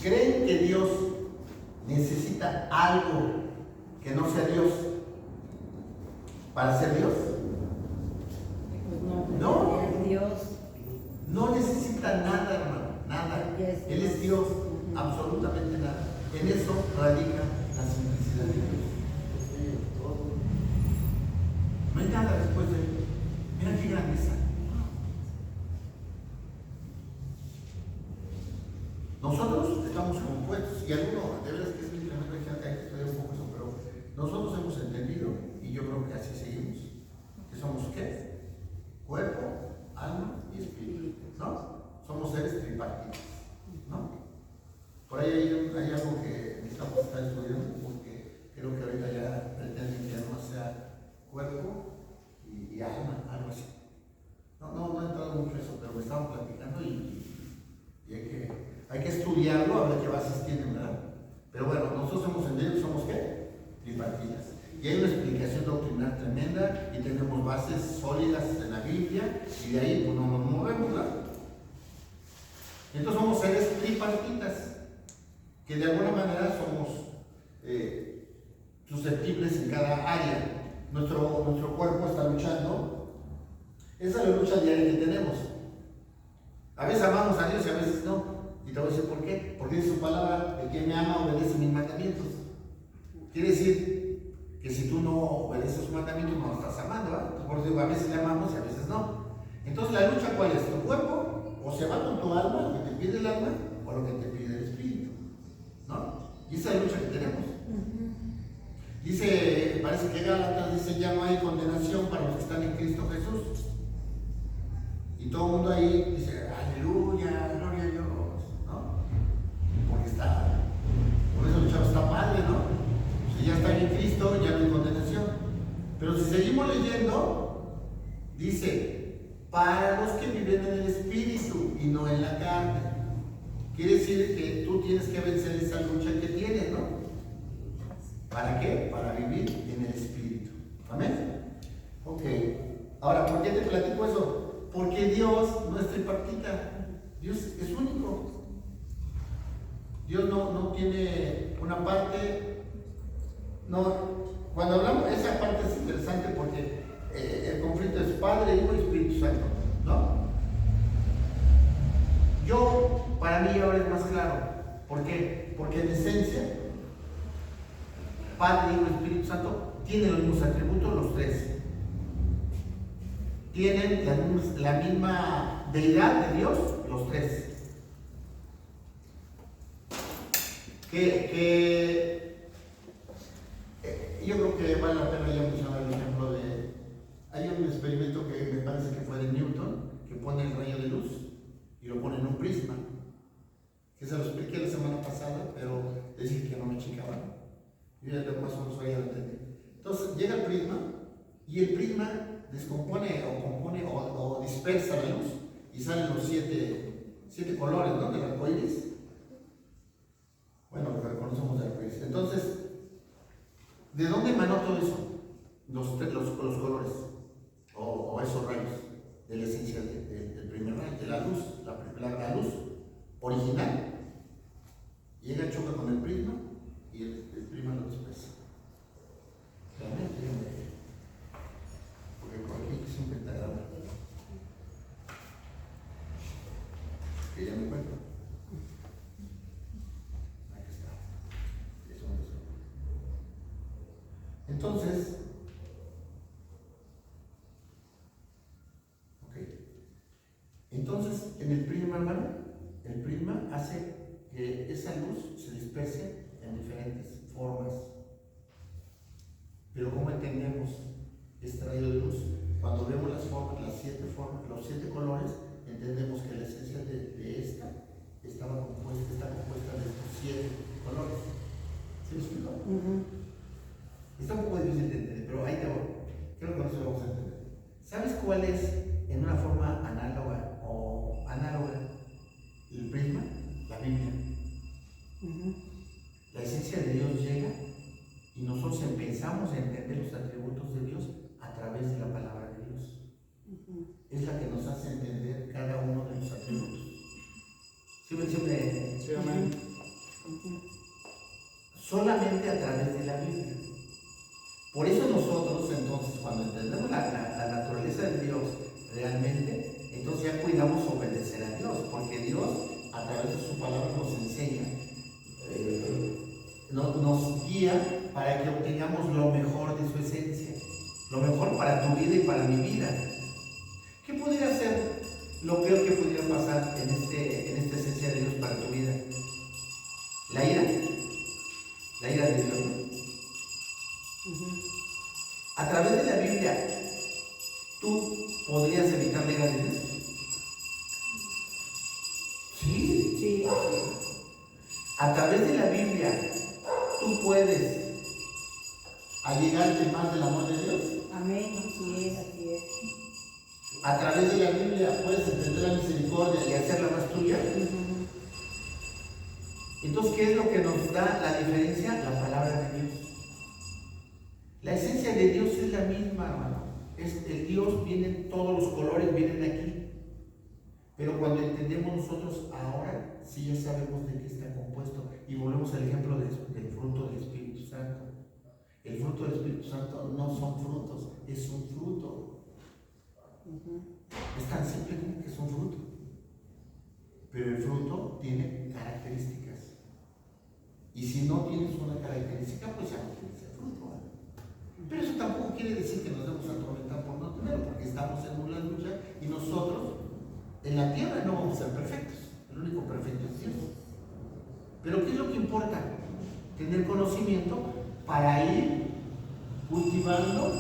S1: ¿Creen que Dios necesita algo que no sea Dios para ser Dios?
S2: Pues
S1: No.
S2: Dios.
S1: No necesita nada, hermano, nada. Él es Dios, absolutamente nada. En eso radica la simplicidad de Dios. No hay nada después de él. Mira qué grandeza. Nosotros estamos compuestos, y algunos, de veras que es mi tremendo ejemplo, hay que estudiar un poco eso, pero nosotros hemos entendido, y yo creo que así seguimos, que somos ¿qué? Cuerpo, alma y espíritu, ¿no? Somos seres tripartitos, ¿no? Por ahí hay algo que necesitamos estar estudiando, porque creo que ahorita ya pretenden que ya no sea cuerpo y alma, algo así. No he entrado mucho en eso, pero me estaban platicando y hay que estudiarlo a ver qué bases tienen, ¿verdad? Pero bueno, nosotros hemos entendido que somos ¿qué? Tripartitas. Y hay una explicación doctrinal tremenda y tenemos bases sólidas en la Biblia y de ahí pues, no nos movemos, ¿verdad? Entonces somos seres tripartitas, que de alguna manera somos susceptibles en cada área. Nuestro cuerpo está luchando. Esa es la lucha diaria que tenemos. A veces amamos a Dios y a veces no. Y te voy a decir por qué. Porque dice su palabra, el que me ama obedece mis mandamientos. Quiere decir que si tú no obedeces sus mandamientos no lo estás amando, ¿verdad? Por eso digo, a veces le amamos y a veces no. Entonces la lucha ¿cuál es? Tu cuerpo o se va con tu alma, lo que te pide el alma, o lo que te pide el espíritu, ¿no? Y esa es la lucha que tenemos. Dice, parece que Gálatas dice, ya no hay condenación para los que están en Cristo Jesús. Y todo el mundo ahí dice, aleluya, gloria a Dios, ¿no? Porque por eso el chavo está padre, ¿no? Si ya están en Cristo, ya no hay condenación. Pero si seguimos leyendo, dice, para los que viven en el Espíritu y no en la carne. Quiere decir que tú tienes que vencer esa lucha que tienes, ¿no? ¿Para qué? Para vivir en el Espíritu. ¿Amén? Ok. Ahora, ¿por qué te platico eso? Porque Dios no es tripartita. Dios es único. Dios no tiene una parte. No. Cuando hablamos, esa parte es interesante porque el conflicto es Padre, Hijo y Espíritu Santo, ¿no? Para mí ahora es más claro. ¿Por qué? Porque en esencia, Padre, Hijo y Espíritu Santo tienen los mismos atributos, los tres. Tienen la misma deidad de Dios, los tres. Yo creo que vale la pena ya mencionar el ejemplo de. Hay un experimento que me parece que fue de Newton, que pone el rayo de luz y lo pone en un prisma. Que se lo expliqué la semana pasada, pero decía que no me chicaban. Yo ya más o menos voy a entender. Entonces llega el prisma y el prisma descompone o compone o dispersa la luz y salen los siete colores, ¿no? Del arco iris. Bueno, lo que reconocemos del arco iris. Entonces, ¿de dónde emanó todo eso? Los colores o esos rayos de la esencia del primer rayo, de la luz, la luz original. Llega, choca con el prisma y el prisma lo dispersa. Realmente, porque por aquí es un pentagrama que ya me encuentro. Aquí está. Eso. Entonces, entonces en el prisma, hermano, el prisma hace que esa luz se disperse en diferentes formas. Pero ¿cómo entendemos este rayo de luz? Cuando vemos las formas, los siete colores, entendemos que la esencia de esta está compuesta de estos 7 colores. ¿Sí me explico? Está un poco difícil de entender, pero ahí te voy. Creo que no se lo vamos a entender. ¿Sabes cuál es, en una forma análoga o análoga, el prisma? La Biblia. La esencia de Dios llega y nosotros empezamos a entender los atributos de Dios a través de la palabra de Dios. Es la que nos hace entender cada uno de los atributos. Sí, amén. Solamente a través de la Biblia. Por eso nosotros entonces, cuando entendemos la naturaleza de Dios realmente, entonces ya cuidamos obedecer a Dios, porque Dios a través de su palabra nos enseña, nos guía para que obtengamos lo mejor de su esencia, lo mejor para tu vida y para mi vida. ¿Qué podría ser lo peor que pudiera pasar en esta esencia de Dios para tu vida? La ira de Dios, ¿no? A través de la Biblia, ¿tú podrías evitar la ira de Dios? Sí.
S2: Sí.
S1: A través de la Biblia, ¿tú puedes allegarte más del amor de Dios?
S2: Amén. Así es, así es.
S1: A través de la Biblia, ¿puedes entender la misericordia y hacerla más tuya? Entonces, ¿qué es lo que nos da la diferencia? La palabra de Dios. La esencia de Dios es la misma, hermano. El Dios viene en todos los colores, vienen aquí. Pero cuando entendemos nosotros ahora, sí ya sabemos de qué está compuesto. Y volvemos al ejemplo del fruto del Espíritu Santo. El fruto del Espíritu Santo no son frutos, es un fruto. Es tan simple como que es un fruto. Pero el fruto tiene características. Y si no tienes una característica, pues ya no tienes el fruto, ¿vale? Pero eso tampoco quiere decir que nos debemos atormentar por no tenerlo, porque estamos en una lucha y nosotros en la tierra no vamos a ser perfectos. El único perfecto es Dios. Pero ¿qué es lo que importa? Tener conocimiento para ir cultivando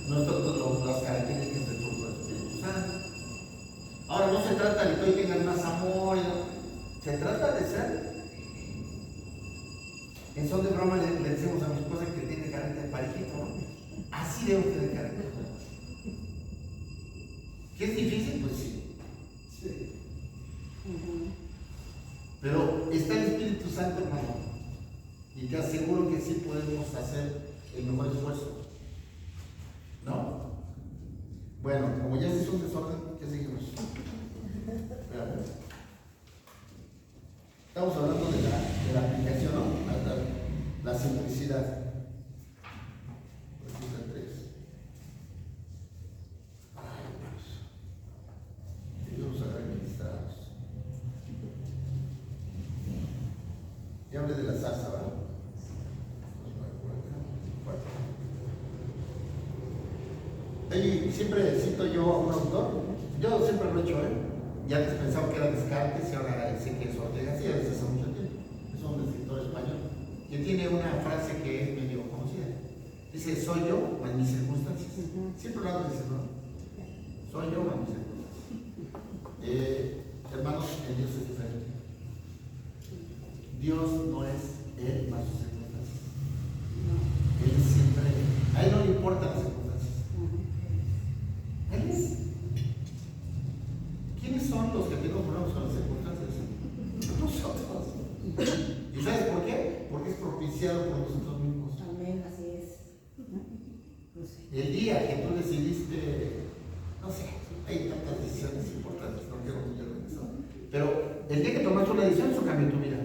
S1: las características del fruto del Espíritu Santo. Ahora no se trata de que hoy tengan más amor, se trata de ser. En son de broma le decimos a mi esposa que tiene carácter parejito, ¿no? Así debe tener carácter. ¿Qué es difícil? Pues sí. Pero está el Espíritu Santo, hermano. Y te aseguro que sí podemos hacer el mejor esfuerzo. ¿No? Bueno, como ya se hizo un desorden, ¿qué seguimos? Estamos hablando de la aplicación, ¿no? La simplicidad. Aquí está el 3. Ay, Dios. Dios nos haga ministrados. Y hable de la salsa, ¿verdad? Oye, siempre cito yo a un autor. Yo siempre lo he hecho, ¿eh? Ya antes pensaba que era Descartes y ahora sé que es Ortega, sí, desde hace mucho tiempo. Es un escritor español que tiene una frase que es medio conocida. Dice, soy yo o en mis circunstancias. Siempre lo hago decir, ¿no? Soy yo o en mis circunstancias. Hermanos, en Dios es diferente. Dios no es Él más sus circunstancias. Él es siempre Él. A Él no le importan las circunstancias. Él es. ¿Quiénes son los que tenemos problemas con las circunstancias? Nosotros. ¿Y sabes por qué? Porque es propiciado por nosotros mismos.
S2: Amén, así es.
S1: El día que tú decidiste, no sé, hay tantas decisiones importantes, no quiero meterme en eso. Pero el día que tomaste una decisión, eso cambió tu vida.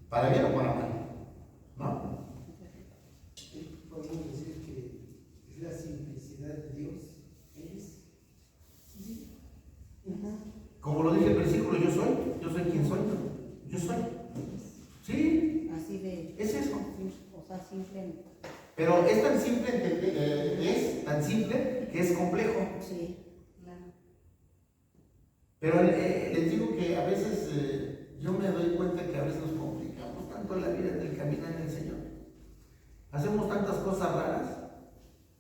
S1: Para bien o para mal. ¿No?
S3: Podemos decir que es la simplicidad de Dios.
S1: Como lo dice el versículo, yo soy quien soy. Yo soy. Sí.
S2: Así de.
S1: Es eso.
S2: O sea, simple.
S1: Pero es tan simple que es complejo.
S2: Sí, claro.
S1: Pero les digo que a veces yo me doy cuenta que a veces nos complicamos tanto la vida en el caminar en el Señor. Hacemos tantas cosas raras,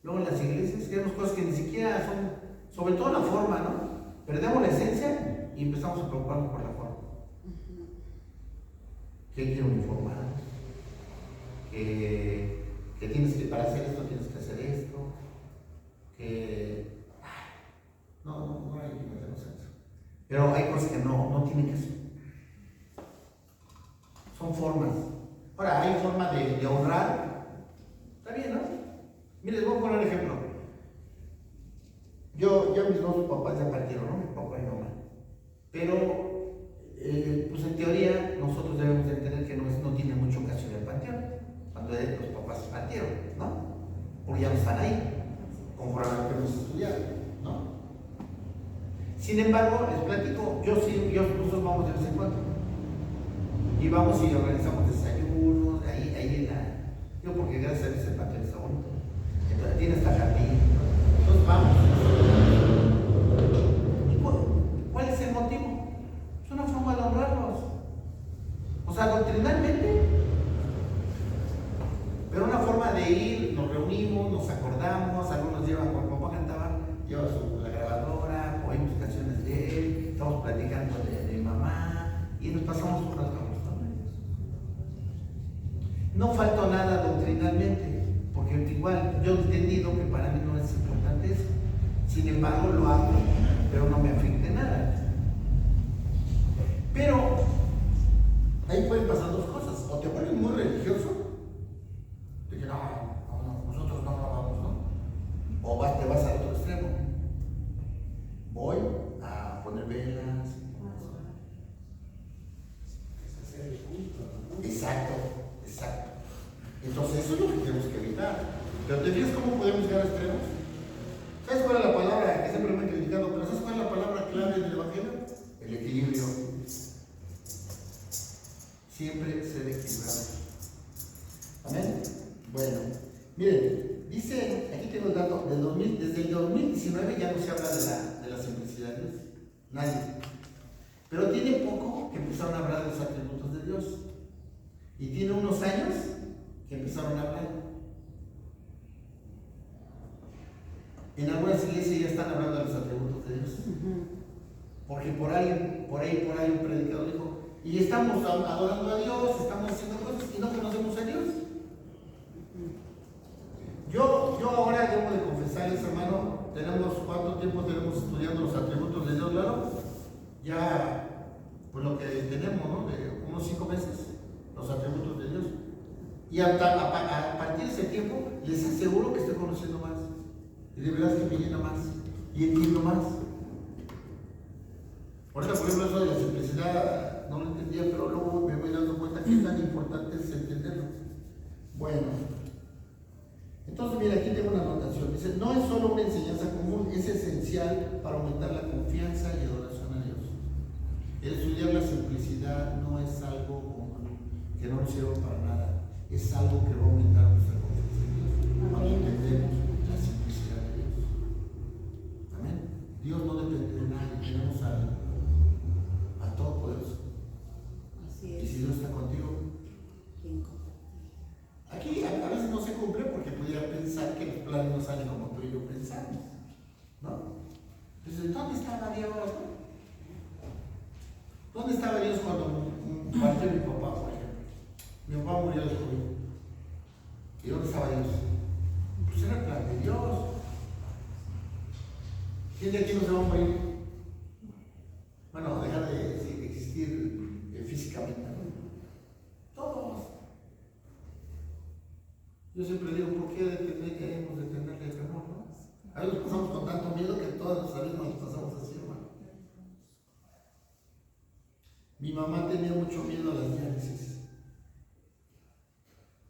S1: luego en las iglesias, hacemos cosas que ni siquiera son, sobre todo la forma, ¿no? Perdemos la esencia y empezamos a preocuparnos por la forma. Que quiero uniformar, que tienes que, para hacer esto tienes que hacer esto, que no hay que meternos en eso. Pero hay cosas que no tienen que ser. Son formas. Ahora, hay forma de honrar. Está bien, ¿no? Miren, les voy a poner un ejemplo. Yo mis dos papás ya partieron, ¿no? Mi papá y mi mamá. Pero, pues en teoría, nosotros debemos de entender que no tiene mucha ocasión el panteón. Cuando los papás partieron, ¿no? Porque ya no están ahí, conforme a lo que hemos estudiado, ¿no? Sin embargo, embargo, les platico, nosotros vamos de vez en cuando. Y vamos y organizamos desayunos, ahí en la. Yo, porque gracias a Dios el patio está bonito. Entonces tiene hasta jardín. Entonces vamos. ¿Y cuál es el motivo? Es una forma de honrarlos. O sea, doctrinalmente. Pero una forma de ir, nos reunimos, nos acordamos, algunos llevan, cuando papá cantaba, lleva la grabadora, oímos canciones de él, estamos platicando de mamá y nos pasamos un rato. No faltó nada doctrinalmente, porque igual yo he entendido que para mí no es importante eso. Sin embargo, lo hago, pero no me afecte nada. Pero ahí pueden pasar dos cosas. O te pones muy religioso, de que no, nosotros no vamos, ¿no? O te vas al otro extremo. Voy a poner velas. Exacto. Entonces eso es lo que tenemos que evitar. Pero ¿te fijas cómo podemos llegar a extremos? ¿Sabes cuál es la palabra que siempre me he criticado? Pero ¿sabes cuál es la palabra clave en el Evangelio? El equilibrio. Siempre ser equilibrado. Amén. Bueno, miren, dice, aquí tengo el dato, desde el 2019 ya no se habla de la simplicidad de Dios. Nadie. Pero tiene poco que empezaron a hablar de los atributos de Dios. Y tiene unos años que empezaron a hablar. En algunas iglesias ya están hablando de los atributos de Dios. Porque por ahí un predicador dijo, y estamos adorando a Dios, estamos haciendo cosas y no conocemos a Dios. Yo ahora debo de confesarles, hermano, ¿cuánto tiempo tenemos estudiando los atributos de Dios, Lalo? Ya, pues lo que tenemos, ¿no? De unos 5 meses, los atributos de Dios. Y a partir de ese tiempo, les aseguro que estoy conociendo más. Y de verdad es que me llena más. Y entiendo más. Ahorita, por ejemplo, eso de la simplicidad no lo entendía, pero luego me voy dando cuenta que es tan importante es entenderlo. Bueno, entonces mira, aquí tengo una anotación. Dice, no es solo una enseñanza común, es esencial para aumentar la confianza y adoración a Dios. El estudiar la simplicidad no es algo que no nos sirva para nada, es algo que va a aumentar nuestra confianza en Dios. Cuando entendemos la simplicidad de Dios. Amén. Dios no depende de nadie, tenemos al Todopoderoso.
S2: Así es.
S1: Y si Dios está contigo, aquí a veces no se cumple porque pudiera pensar que los planes no salen como tú y yo pensamos, ¿no? Entonces, ¿dónde estaba Dios? ¿Dónde estaba Dios cuando partió mi papá, por ejemplo? Mi papá murió de COVID. ¿Y dónde estaba Dios? Pues era el plan de Dios. ¿Quién de aquí no se va a morir? Bueno, dejar de existir físicamente, ¿no? Todos. Yo siempre digo, ¿por qué debemos de tenerle temor, no? A veces pasamos con tanto miedo que todas las salimos nos pasamos así, hermano. Mi mamá tenía mucho miedo a las diálisis,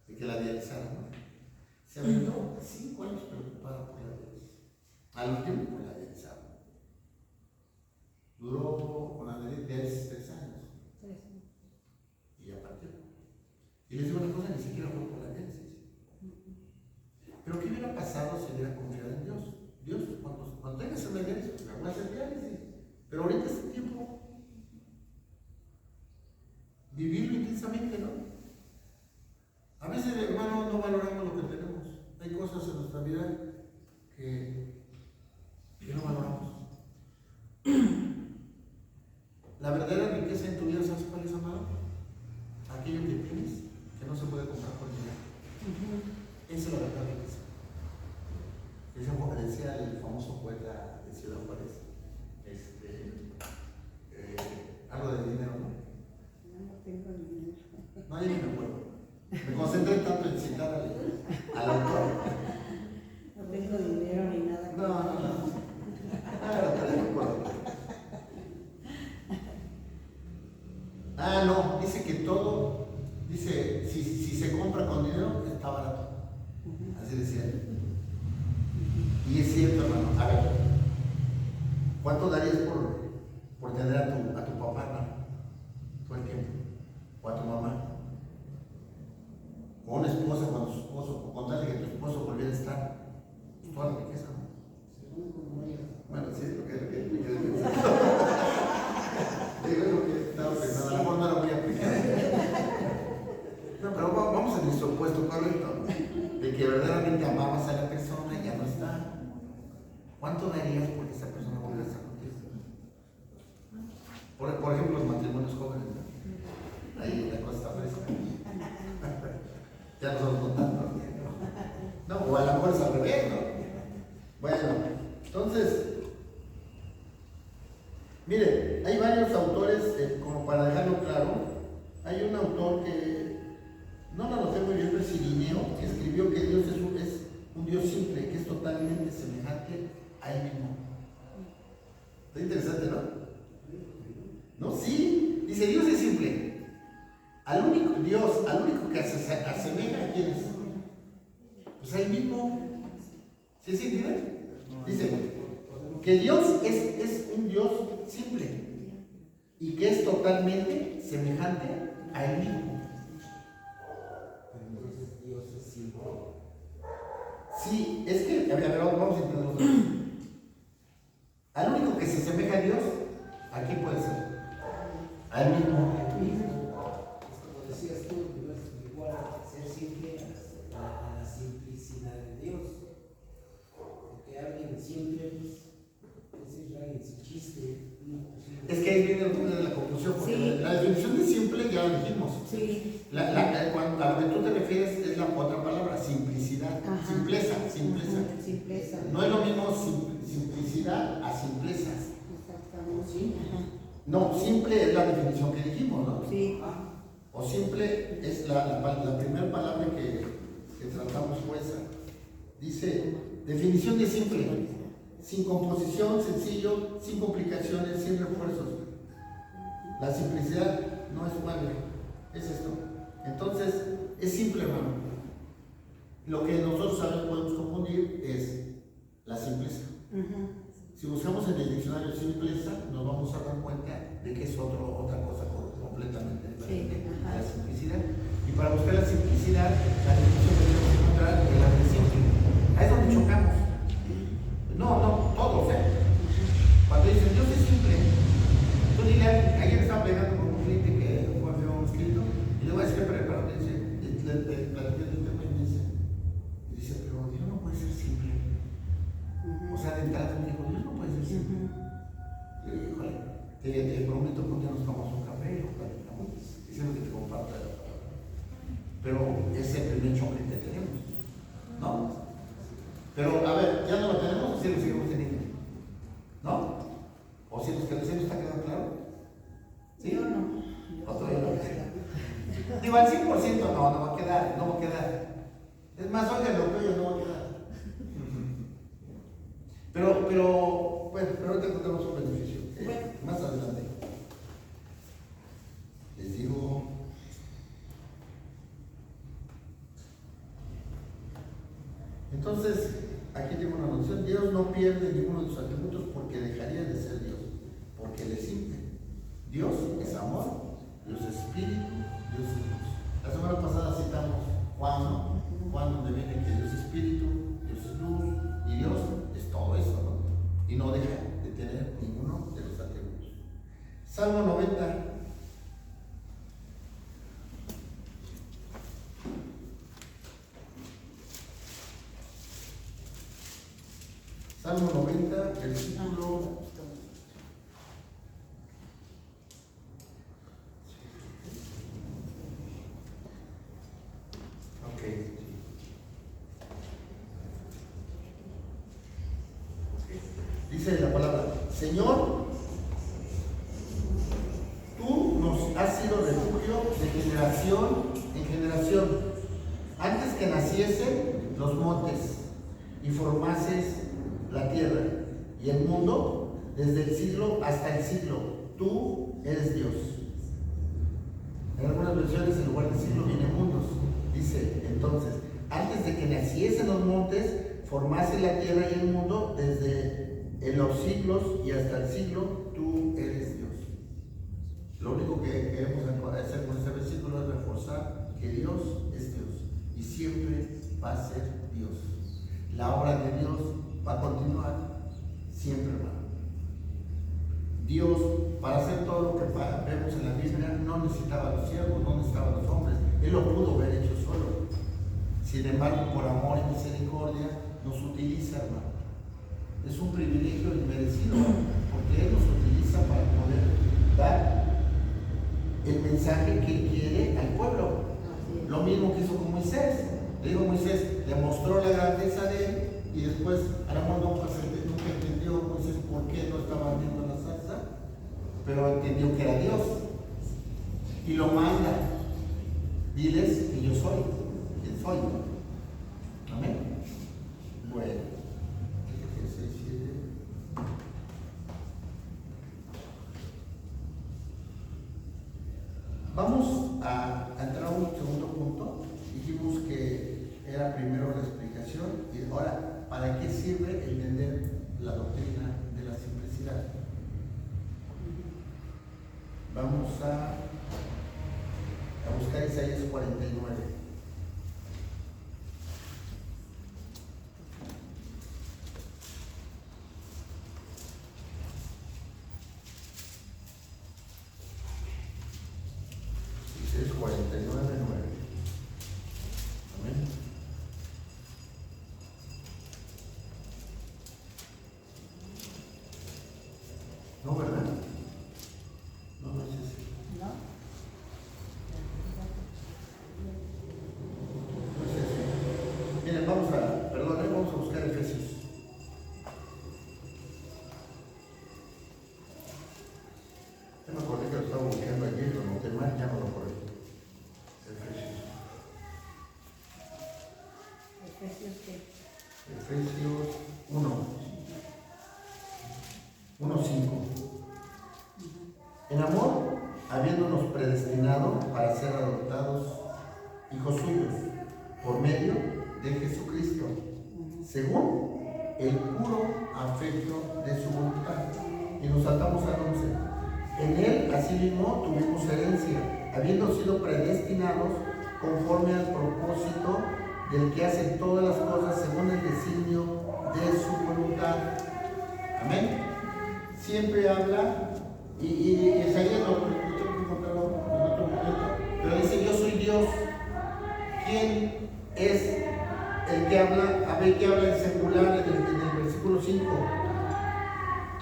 S1: de que la dializaran, ¿no? Se aventó 5 años preocupada por la diálisis. Al último, pues la dializaron. Duró con la diálisis 3 años. Y ya partió. Y les digo una cosa, ni siquiera fue por la diálisis. Pero ¿qué hubiera pasado si hubiera confiado en Dios? Dios, cuando tengas una diálisis, pues me voy a hacer diálisis. Pero ahorita es el tiempo. Vivirlo intensamente, ¿no? A veces, hermano, no valoramos lo que tenemos. Hay cosas en nuestra vida que no valoramos. La verdadera riqueza en tu vida, ¿sabes cuál es, amado? Aquello que tienes, que no se puede comprar con dinero. Esa es la verdadera riqueza. Decía el famoso poeta de Ciudad Juárez, algo de dinero, ¿no?
S2: No tengo dinero.
S1: No, yo ni me acuerdo. Me concentré tanto en citar al autor.
S2: No tengo dinero ni nada.
S1: No. Pero me acuerdo. No, dice que todo, dice, si se compra con dinero, está barato. Así decía él. Y es cierto, hermano. A ver, ¿cuánto darías Por ejemplo, los matrimonios jóvenes, ¿no? Ahí la cosa está fresca. Ya no somos contando. No, o a lo mejor es al revés, ¿no? Bueno, entonces, mire, hay varios autores, como para dejarlo claro, hay un autor que no lo noté muy bien, pero es Irineo, que escribió que Dios es un Dios simple, que es totalmente semejante a Él mismo. Está interesante, ¿no? No, sí, dice Dios es simple. Al único que asemeja a quién es. Pues a Él mismo. ¿Sí se entiende? Dice que Dios es un Dios simple y que es totalmente semejante a Él mismo.
S3: Entonces Dios es simple.
S1: Sí, es que, a ver, vamos a entender otra vez. Al único que se asemeja a Dios, ¿a quién puede ser? A Él mismo.
S3: Es como decías tú, no es igual ser simple a la simplicidad de Dios. Porque alguien simple, pues, es alguien sin chiste.
S1: Es que ahí viene el punto de la conclusión, porque
S2: Sí.
S1: la definición de simple ya la dijimos.
S2: Sí.
S1: Cuando a lo que tú te refieres es la otra palabra, simplicidad.
S2: Ajá.
S1: Simpleza.
S2: Simpleza.
S1: No es lo mismo simplicidad a simpleza.
S2: Exactamente. Ajá.
S1: No, simple es la definición que dijimos, ¿no?
S2: Sí.
S1: O simple es la primera palabra que tratamos fue esa. Dice, definición de simple: sin composición, sencillo, sin complicaciones, sin refuerzos. La simplicidad no es mueble, es esto. Entonces, es simple, hermano. Lo que nosotros a veces podemos confundir es la simpleza. Si buscamos en el diccionario simpleza, nos vamos a dar cuenta de que es otra cosa completamente diferente a la simplicidad. Y para buscar la simplicidad, la definición que tenemos que encontrar es la de simple. Ahí es donde chocamos. No, todos, ¿eh? Cuando dicen Dios es simple, tú dile, ayer estaba pegando con un cliente que fue a hacer un escrito, y le voy a decir, pero me dice, le platiqué del tema y me dice, pero Dios no puede ser simple. O sea, de entrada me dijo, Dios no puede ser simple. Yo dije, híjole, te prometo que un día nos tomamos un café y lo platicamos, diciendo que te comparta la palabra. Pero ese es el primer choque que tenemos, ¿no? Pero, a ver, ¿ya no lo tenemos o si lo seguimos teniendo? ¿No? ¿O si nos quedamos, está quedando claro? ¿Sí?
S2: Yo no.
S1: ¿O todavía no? Digo, al 100% no va a quedar. Es más, oigan, lo que yo no va a quedar. Pero ahorita encontramos un beneficio.
S2: Bueno.
S1: Más adelante. Les digo. Entonces, aquí tengo una noción: Dios no pierde ninguno de sus atributos porque dejaría de ser Dios, porque Él es simple. Dios es amor, Dios es espíritu, Dios es luz. La semana pasada citamos Juan, ¿no? Juan, donde viene que Dios es espíritu, Dios es luz, y Dios es todo eso, ¿no? Y no deja de tener ninguno de los atributos. Salmo 90. Salmo 90, versículo. Ok. Dice la palabra: Señor, tú nos has sido refugio de generación en generación. Antes que naciesen los montes y formases la tierra y el mundo, desde el siglo hasta el siglo, tú eres Dios. En algunas versiones, en lugar de siglo, viene mundos. Dice entonces: antes de que naciesen los montes, formase la tierra y el mundo, desde los siglos y hasta el siglo, tú eres Dios. Lo único que queremos hacer con este versículo es reforzar que Dios es Dios y siempre va a ser Dios. La obra de Dios va a continuar siempre, hermano. Dios, para hacer todo lo que vemos en la Biblia, no necesitaba a los siervos, no necesitaba a los hombres. Él lo pudo haber hecho solo. Sin embargo, por amor y misericordia, nos utiliza, hermano. Es un privilegio inmerecido porque Él nos utiliza para poder dar el mensaje que Él quiere al pueblo.
S2: Así es.
S1: Lo mismo que hizo con Moisés. Le dijo Moisés, le mostró la grandeza de Él y después a lo mejor nunca entendió Moisés por qué no estaba viendo la salsa, pero entendió que era Dios y lo manda. Diles que yo soy, quien soy. Amén. Bueno, vamos a entrar a un segundo punto. Dijimos que era primero la explicación y ahora, ¿para qué sirve entender la doctrina de la simplicidad? Vamos a buscar Isaías 49. Isaías 49, 9. Amén. No, ¿verdad? No, no es ese.
S2: ¿No?
S1: No es ese. Miren, vamos a buscar Efesios. Ya me acordé que lo estaba buscando ayer, lo noté mal, ya no lo corregí. Efesios.
S2: Efesios qué.
S1: Efesios 1. 1:5. En amor, habiéndonos predestinado para ser adoptados hijos suyos por medio de Jesucristo, según el puro afecto de su voluntad. Y nos saltamos al 11. En él, asimismo, tuvimos herencia, habiendo sido predestinados conforme al propósito del que hace todas las cosas según el designio de su voluntad. Amén. Siempre habla, y Isaías lo tengo que encontrarlo en otro momento, pero dice: yo soy Dios. ¿Quién es el que habla? A ver, que habla en singular en el versículo 5.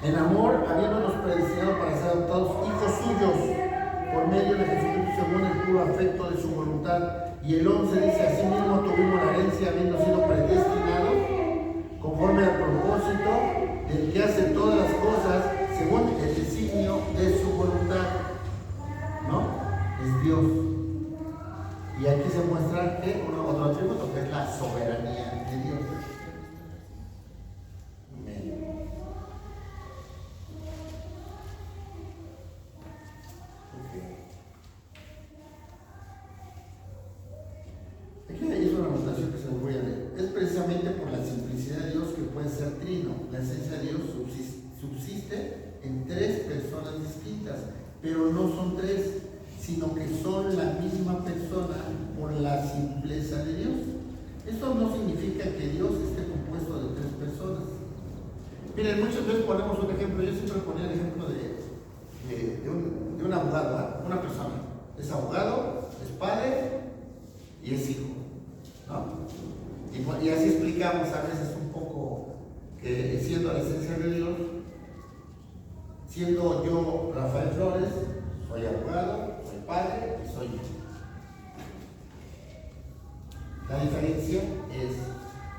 S1: En amor, habiéndonos predestinado para ser adoptados hijos suyos por medio de Jesucristo según el puro afecto de su voluntad. Y el 11 dice: asimismo tuvimos la herencia, habiendo sido predestinados conforme al propósito del que hace todas las cosas según el designio de su voluntad. ¿No? Es Dios. Y aquí se muestra que otro atributo, que es la soberanía de Dios. Amén. Aquí hay una anotación que se los voy a leer. Es precisamente por la simplicidad de Dios que puede ser trino. La esencia de Dios subsiste en tres personas distintas, pero no son tres, sino que son la misma persona por la simpleza de Dios. Esto no significa que Dios esté compuesto de tres personas. Miren, muchas veces ponemos un ejemplo. Yo siempre ponía el ejemplo de un abogado, ¿verdad? Una persona es abogado, es padre y es hijo, ¿no? Y así explicamos a veces un poco que, siendo la esencia de Dios, siendo yo Rafael Flores, soy abogado, soy padre y soy hijo. La diferencia es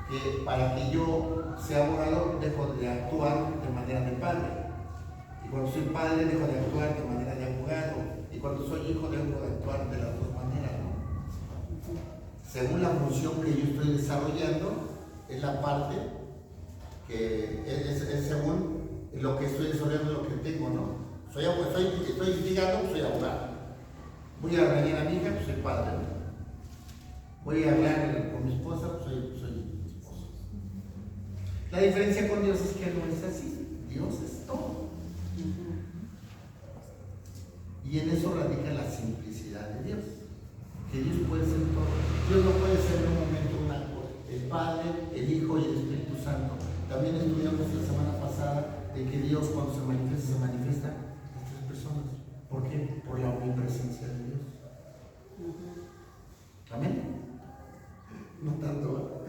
S1: que para que yo sea abogado dejo de actuar de manera de padre, y cuando soy padre dejo de actuar de manera de abogado, y cuando soy hijo dejo de actuar de las dos maneras, ¿no? Según la función que yo estoy desarrollando, es la parte que es según lo que estoy desarrollando, lo que tengo, ¿no? Estoy litigando, pues soy abogado. Voy a regañar a mi hija, pues soy padre, ¿no? Voy a hablar con mi esposa, pues soy esposo. La diferencia con Dios es que no es así. Dios es todo. Y en eso radica la simplicidad de Dios. Que Dios puede ser todo. Dios no puede ser en un momento una cosa. El Padre, el Hijo y el Espíritu Santo. También estudiamos la semana pasada de que Dios, cuando se manifiesta las tres personas. ¿Por qué? Por la omnipresencia de Dios. Amén. No tanto.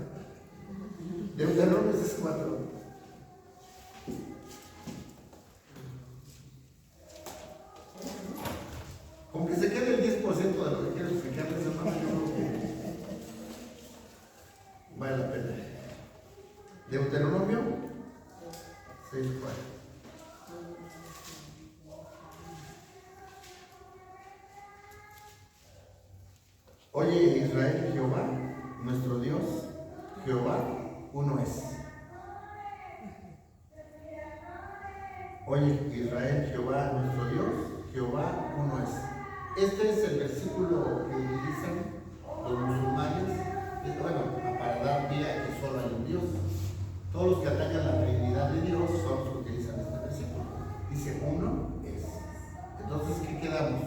S1: Deuteronomio 4. explicarles, hermano, yo creo que vale la pena. Deuteronomio 6:4. Oye Israel, Jehová, nuestro Dios, Jehová, uno es. Oye Israel, Jehová, nuestro Dios, Jehová, uno es. Este es el versículo que utilizan los musulmanes, bueno, para dar pie a que solo hay un Dios. Todos los que atacan la Trinidad de Dios son los que utilizan este versículo. Dice, uno es. Entonces, ¿qué quedamos?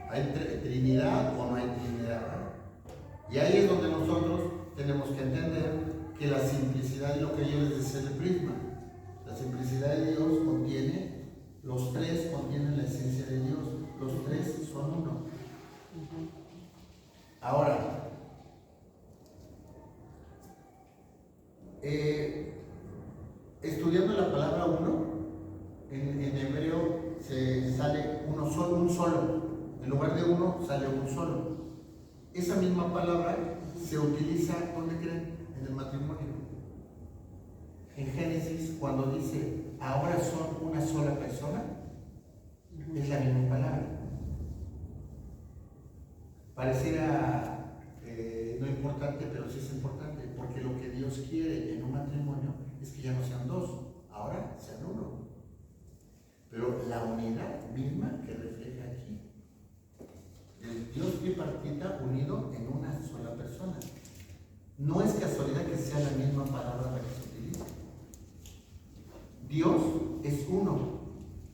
S1: ¿Hay Trinidad o no hay Trinidad? Y ahí es donde nosotros tenemos que entender que la simplicidad y lo que yo les decía del prisma, la simplicidad de Dios contiene, los tres contienen la esencia de Dios, los tres son uno. Ahora, estudiando la palabra uno, en hebreo se sale uno solo, un solo. En lugar de uno sale un solo. Esa misma palabra se utiliza, ¿dónde creen? En el matrimonio. En Génesis, cuando dice, ahora son una sola persona, es la misma palabra. Pareciera no importante, pero sí es importante, porque lo que Dios quiere en un matrimonio es que ya no sean dos, ahora sean uno. Pero la unidad misma que refleja aquí, el Dios tripartita unido en una sola persona. No es casualidad que sea la misma palabra la que se utiliza. Dios es uno,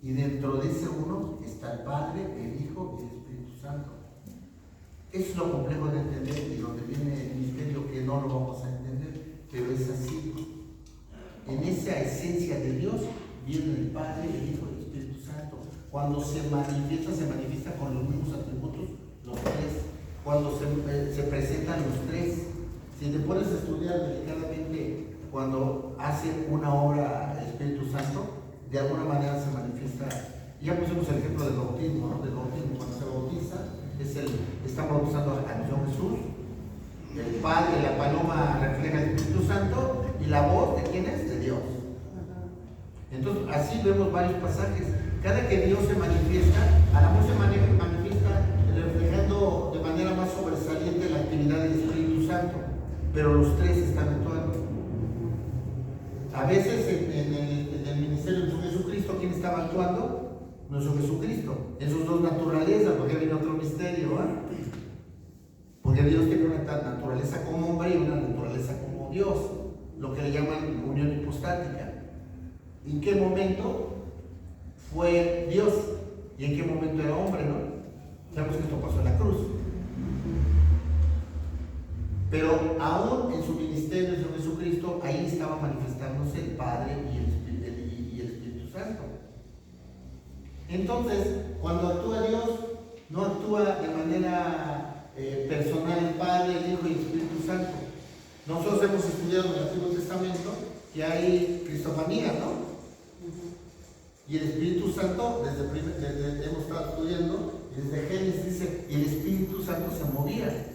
S1: y dentro de ese uno está el Padre, el Hijo y el Espíritu Santo. Es lo complejo de entender y donde viene el misterio que no lo vamos a entender, pero es así. En esa esencia de Dios viene el Padre, el Hijo y el Espíritu Santo. Cuando se manifiesta con los mismos atributos, los tres. Cuando se presentan los tres. Si te pones a estudiar delicadamente cuando hace una obra el Espíritu Santo, de alguna manera se manifiesta. Ya pusimos el ejemplo del bautismo, ¿no? Del bautismo, cuando se bautiza, están bautizando a Señor Jesús, el Padre, la paloma refleja el Espíritu Santo, y la voz de quién es, de Dios. Entonces, así vemos varios pasajes. Cada que Dios se manifiesta, al amor se manifiesta reflejando de manera más sobresaliente la actividad del Espíritu Santo, pero los tres están actuando. A veces en el ministerio de Jesucristo, ¿quién estaba actuando? Nuestro Jesucristo, en sus dos naturalezas, porque viene otro misterio, porque Dios tiene una naturaleza como hombre y una naturaleza como Dios, lo que le llaman unión hipostática. ¿En qué momento fue Dios? ¿Y en qué momento era hombre, no? Sabemos que esto pasó en la cruz. Pero aún en su ministerio de Jesucristo, ahí estaba manifestándose el Padre y el Espíritu Santo. Entonces, cuando actúa Dios, no actúa de manera personal el Padre, el Hijo y el Espíritu Santo. Nosotros hemos estudiado en el Antiguo Testamento que hay cristofanía, ¿no? Y el Espíritu Santo, desde hemos estado estudiando, desde Génesis dice, y el Espíritu Santo se movía.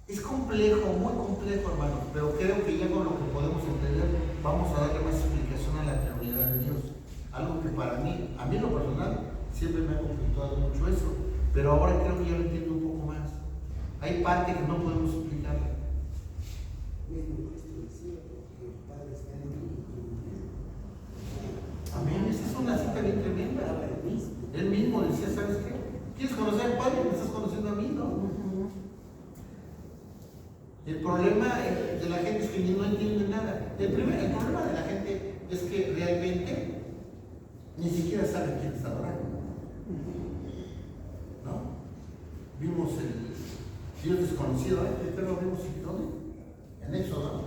S1: Es complejo, muy complejo, hermanos, pero creo que ya con lo que podemos entender, vamos a darle más explicación a la teoría de Dios. Algo que para mí, a mí en lo personal, siempre me ha conflictuado mucho eso, pero ahora creo que ya lo entiendo un poco más. Hay parte que no podemos explicar. Amén, esa es una cita bien tremenda. Él mismo decía, ¿sabes qué? ¿Quieres conocer al Padre? Me estás conociendo a mí, ¿no? El problema de la gente es que no entiende nada. El problema de la gente es que realmente ni siquiera sabe quién está adorando. ¿No? Vimos el Dios desconocido, pero lo vimos en dónde? En Éxodo, ¿no?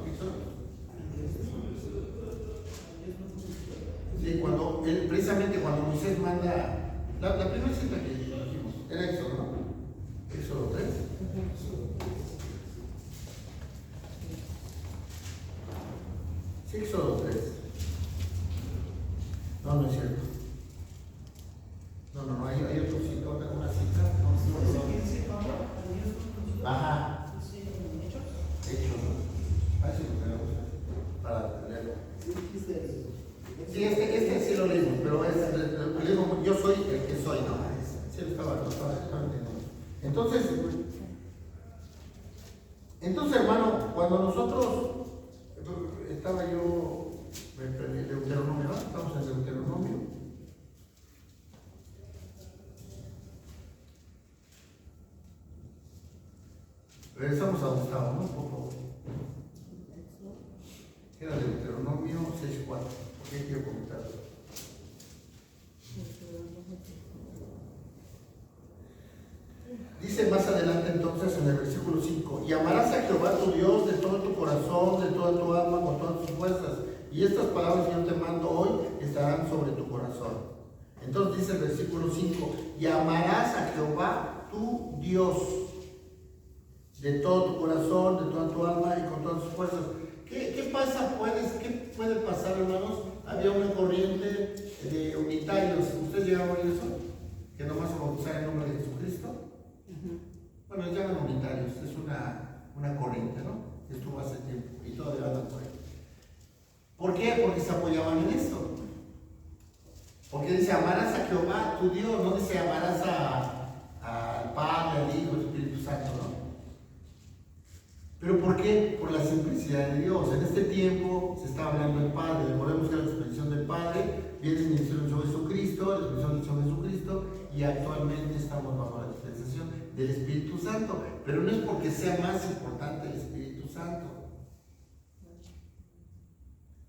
S1: Sí, precisamente cuando Moisés manda, la primera cita que dijimos, era Éxodo, ¿no? Éxodo 3. Sí, Éxodo 3. No es cierto. No. no, hay otro cita, una cita. Ajá. Hechos, ¿no? Así lo tenemos para leerlo. Sí, este sí lo leímos, pero le digo, yo soy el que soy, ¿no? Sí, lo estaba entendiendo. Entonces, hermano, cuando nosotros, estaba yo, me perdí el Deuteronomio, ¿no? Estamos en Deuteronomio. Regresamos a donde estábamos, un poco. Era Deuteronomio 6.4. ¿Por qué quiero comentarlo? Dice más adelante entonces en el versículo 5: y amarás a Jehová tu Dios de todo tu corazón, de toda tu alma, con todas tus fuerzas. Y estas palabras que yo te mando hoy estarán sobre tu corazón. Entonces dice el versículo 5: y amarás a Jehová tu Dios de todo tu corazón, de toda tu alma y con todas tus fuerzas. ¿Qué pasa? ¿Qué puede pasar, hermanos? Había una corriente de unitarios. ¿Ustedes llegaron a oír eso? Que nomás se bautizar en nombre de Jesucristo. Bueno, les llaman unitarios. Es una corriente, ¿no? Que estuvo hace tiempo y todavía andan por ahí. ¿Por qué? Porque se apoyaban en esto. Porque dice: amarás a Jehová tu Dios. No dice amarás al Padre, al Hijo, al Espíritu Santo, ¿no? ¿Pero por qué? Por la simplicidad de Dios. En este tiempo se está hablando del Padre. Volvemos a la expresión del Padre. Viene la dispensación de Jesucristo, la expresión de Jesucristo, y actualmente estamos bajo la dispensación del Espíritu Santo. Pero no es porque sea más importante el Espíritu Santo.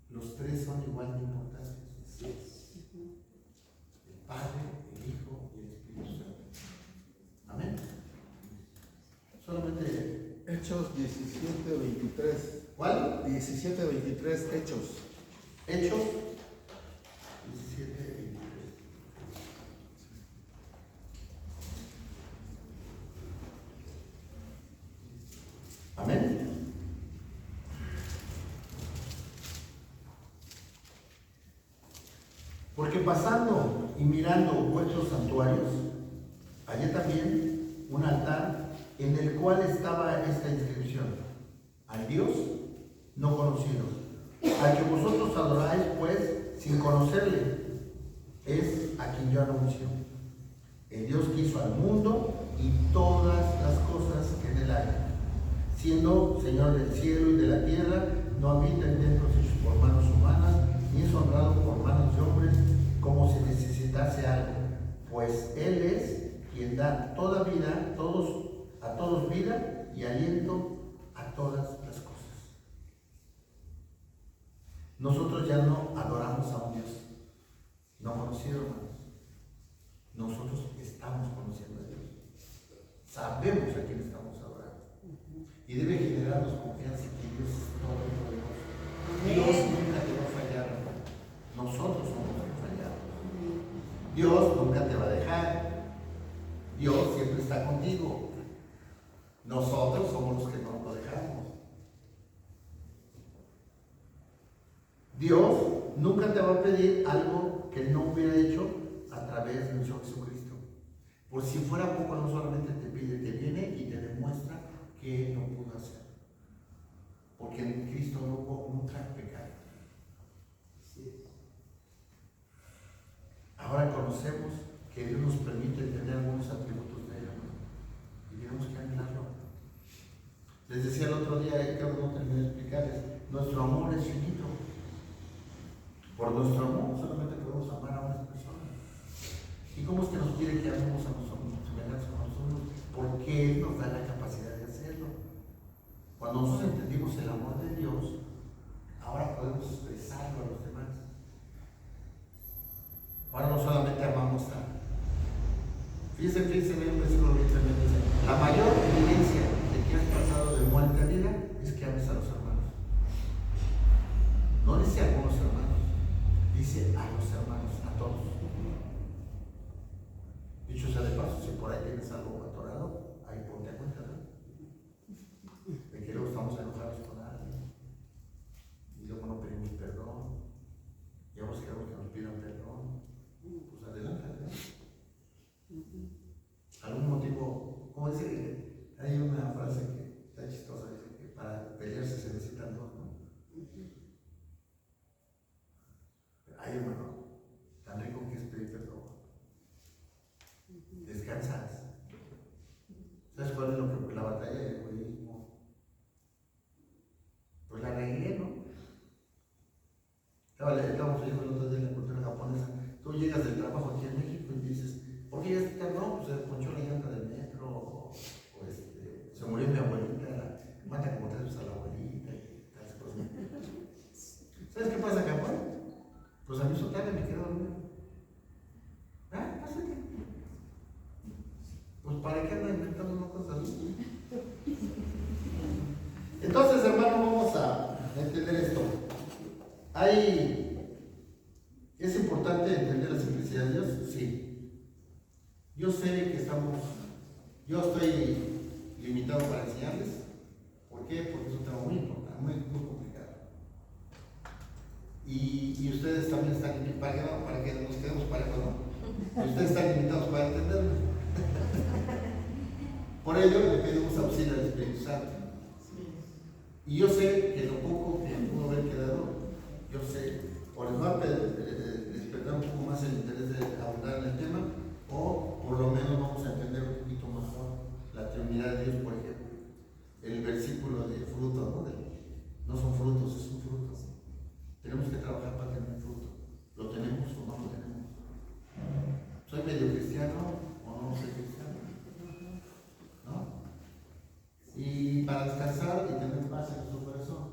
S1: Los tres son igual de importantes. El Padre, el Hijo y el Espíritu Santo. Amén. Solamente
S4: Hechos 17:23.
S1: ¿cuál?
S4: 17:23, Hechos.
S1: Hechos 17:23. Amén. Porque pasando y mirando vuestros santuarios, hallé también un altar en el cual estaba esta inscripción: al Dios no conocido, al que vosotros adoráis pues sin conocerle, es a quien yo anuncio. El Dios que hizo al mundo y todas las cosas que en él hay, siendo Señor del cielo y de la tierra, no habita en templos hechos por manos humanas, ni es honrado por manos de hombres como si necesitase algo, pues Él es quien da toda vida, a todos vida y aliento a todas las cosas. Nosotros ya no adoramos a un Dios no conocido, hermanos. Nosotros estamos conociendo a Dios. Sabemos a quién estamos adorando. Y debe generarnos confianza en que Dios es todopoderoso. Dios nunca te va a fallar, hermano. Nosotros somos los que fallamos. Dios nunca te va a dejar. Dios siempre está contigo. Nosotros somos los que no lo dejamos. Dios nunca te va a pedir algo que no hubiera hecho a través de nuestro Jesucristo. Por si fuera poco, no solamente te pide, te viene y te demuestra que no pudo hacer. Porque en Cristo no hubo nunca pecado. Ahora conocemos que Dios nos permite tener algunos atributos de Él, ¿no? Y tenemos que anhelarlo. Les decía el otro día, creo que no terminé de explicarles, nuestro amor es finito. Por nuestro amor solamente podemos amar a unas personas. ¿Y cómo es que nos pide que amemos a nosotros, a nosotros? Porque Él nos da la capacidad de hacerlo. Cuando nosotros entendimos el amor de Dios, ahora podemos expresarlo a los demás. Ahora no solamente amamos a... Fíjense en un versículo que también dice: la mayor evidencia de que has pasado de muerte a vida es que ames a los hermanos. No dice a algunos hermanos, dice a los hermanos, a todos. Dicho sea de paso, si por ahí tienes algo atorado, ahí ponte a cuenta, ¿no? De que luego estamos enojados con alguien y luego no pedimos perdón, y vamos queremos que nos pidan perdón. Pues adelante, ¿no? me quedé dormido. ¿Ah? Pásate. Pues para qué andan inventando una cosa así. Entonces, hermano, vamos a entender esto. ¿Es importante entender la simplicidad de Dios? Sí. Yo sé que yo estoy limitado para enseñarles. ¿Por qué? Porque es un tema muy importante, muy complicado. Y ustedes también están limitados, para que nos quedemos parejos, ¿no? Ustedes están limitados para entenderlo. Por ello le pedimos auxilio al Espíritu Santo. Y yo sé que lo poco que pudo haber quedado, yo sé, o les va a despertar un poco más el interés de ahondar en el tema, o por lo menos vamos a entender un poquito mejor la Trinidad de Dios, por ejemplo. El versículo de fruto, ¿no? No son frutos, es un fruto. Tenemos que trabajar para tener fruto. ¿Lo tenemos o no lo tenemos? ¿Soy medio cristiano o no soy cristiano? ¿No? Y para descansar y tener paz en nuestro corazón,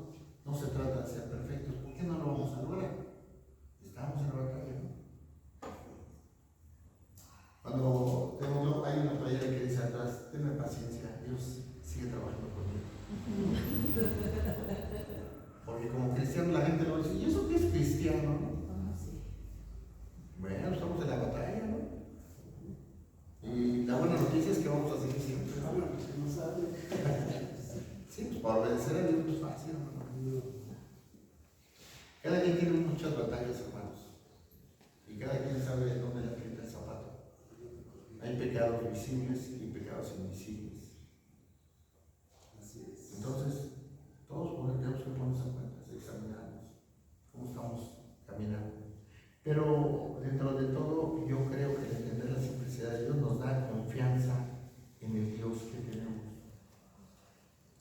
S1: no se trata de ser perfectos. ¿Por qué no lo vamos a lograr? Estamos en la batalla, ¿no? Cuando hay una playera que dice atrás, tenme paciencia, Dios sigue trabajando conmigo. Porque como cristiano la gente lo dice, ¿y eso qué es cristiano? Bueno, estamos en la batalla, ¿no? Y la buena noticia es que vamos a seguir siempre. Sí, pues para obedecer a Dios no es fácil, hermano. Cada quien tiene muchas batallas, hermanos. Y cada quien sabe dónde le aprieta el zapato. Hay pecados visibles y pecados invisibles.
S3: Así es.
S1: Entonces, todos tenemos que ponernos en cuenta, examinarnos cómo estamos caminando. Pero dentro de todo, yo creo que entender la simplicidad de Dios nos da confianza en el Dios que tenemos.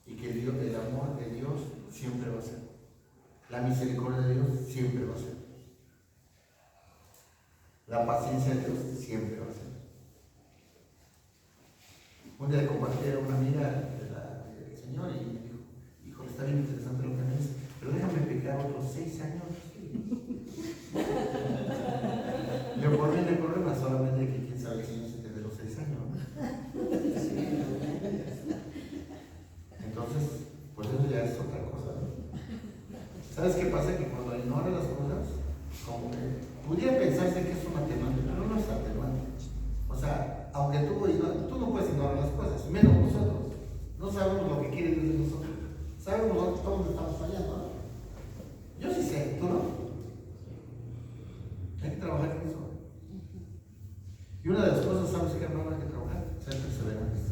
S1: Y que el amor de Dios siempre va a ser. La misericordia de Dios siempre va a ser. La paciencia de Dios siempre va a ser. Un día le compartí a una amiga del Señor y me dijo, híjole, está bien interesante lo que me dice, pero déjame pecar otros 6 años. Le ocurrió el problema solamente que quién sabe si no se tiene los 6 años, ¿no? Entonces, pues eso ya es otra cosa, ¿no? ¿Sabes qué pasa? Que cuando ignoras las cosas, como que pudiera pensarse que es un atenuante, pero no es atenuante. O sea, aunque tú no puedes ignorar las cosas, menos nosotros. No sabemos lo que quiere Dios de nosotros. Sabemos dónde estamos fallando, ¿no? Yo sí sé, ¿tú no? Hay que trabajar en eso. Y una de las cosas, ¿sabes qué, hermano? Hay que trabajar, ser perseverantes.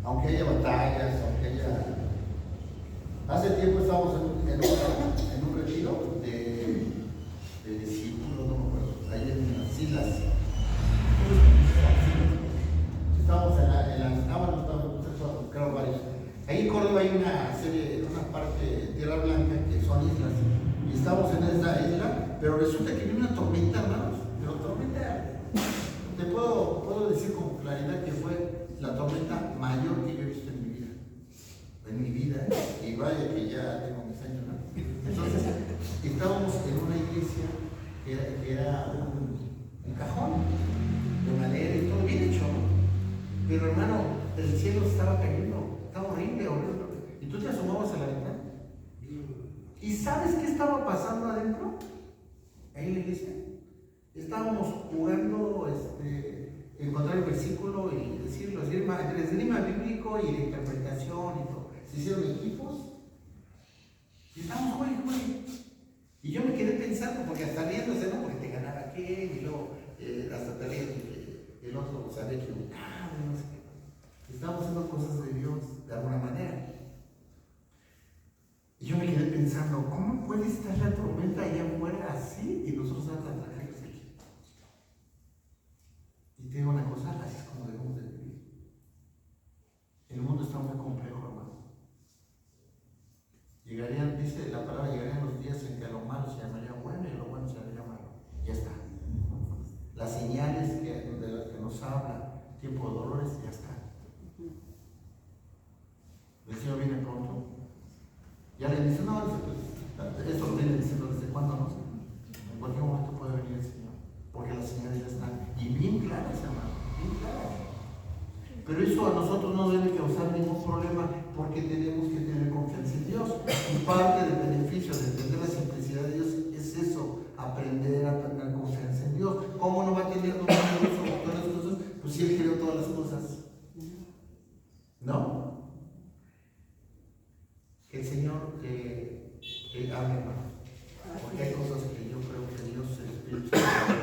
S1: Aunque haya batallas, aunque haya... Hace tiempo estábamos en un retiro de discípulos, no me acuerdo, ahí en las islas. Estábamos creo varios. Ahí en Córdoba hay una parte de Tierra Blanca que son islas. Y estábamos en esa isla, pero resulta que vino una tormenta, hermanos. Pero tormenta, te puedo decir con claridad que fue la tormenta mayor que yo he visto en mi vida. En mi vida, y vaya que ya tengo mis años, ¿no? Entonces, estábamos en una iglesia que era un cajón de madera y todo bien hecho, ¿no? Pero hermano, el cielo estaba cayendo, estaba horrible. Y tú te asomabas a la ventana. ¿Y sabes qué estaba pasando adentro? Ahí en la iglesia. Estábamos jugando, encontrar el versículo y decirlo, el esgrima bíblico y la interpretación y todo. Se hicieron equipos y estábamos jugando. Y yo me quedé pensando, porque hasta riéndose, ¿no? Porque te ganaba aquel y luego hasta te ríes porque el otro se había equivocado, no sé qué. Estábamos haciendo cosas de Dios de alguna manera. Y yo me quedé pensando, ¿cómo puede estar la tormenta allá afuera así y nosotros tan tranquilos aquí? Y te digo una cosa, así es como debemos de vivir. El mundo está muy complejo, hermano. Dice la palabra, llegarían los días en que a lo malo se llamaría bueno y a lo bueno se llamaría malo. Ya está. Las señales de las que nos habla, tiempo de dolores, ya está. El Señor viene pronto. Ya le dice, no, pues, ningún problema porque tenemos que tener confianza en Dios. Y parte del beneficio de entender la simplicidad de Dios es eso, aprender a tener confianza en Dios. ¿Cómo no va a tener dominio sobre todas las cosas? Pues si Él creó todas las cosas. ¿No? Que el Señor hable, hermano. Porque hay cosas que yo creo que Dios, el Espíritu Santo,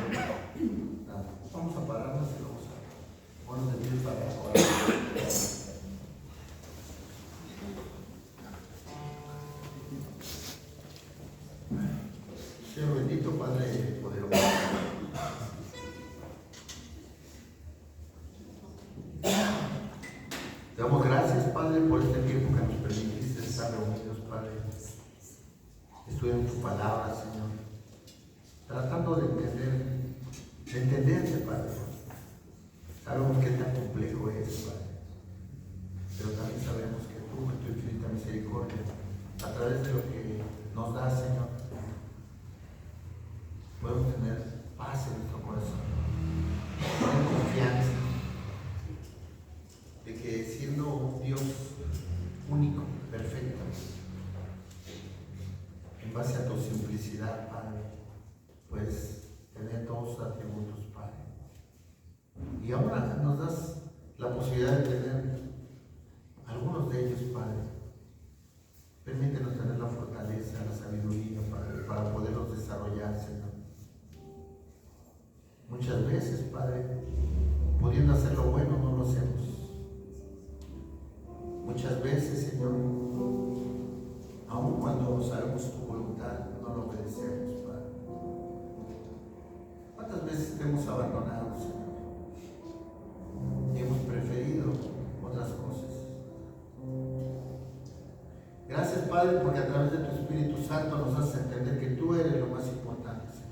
S1: vamos a pararnos y vamos a ponernos de pie para orar. Señor bendito, Padre poderoso. Te damos gracias, Padre, por este tiempo que nos permitiste estar reunidos, Padre, estudiando tu palabra, Señor, tratando de entenderte, Padre. Sabemos que tan complejo es, Padre, pero también sabemos que tú, en tu infinita misericordia, a través de lo que nos das, Señor, podemos tener paz en nuestro corazón, tener confianza de que siendo un Dios único, perfecto, en base a tu simplicidad, Padre, pues tener todos tus atributos, Padre. Y ahora nos das la posibilidad de tener algunos de ellos, Padre. Permítenos tener la fortaleza, la sabiduría, Padre, para poderlos desarrollar, Señor. Muchas veces, Padre, pudiendo hacer lo bueno, no lo hacemos. Muchas veces, Señor, aun cuando sabemos tu voluntad, no lo obedecemos, Padre. ¿Cuántas veces te hemos abandonado, Señor? Y hemos preferido otras cosas. Gracias, Padre, porque a través de tu Espíritu Santo nos haces entender que tú eres lo más importante, Señor.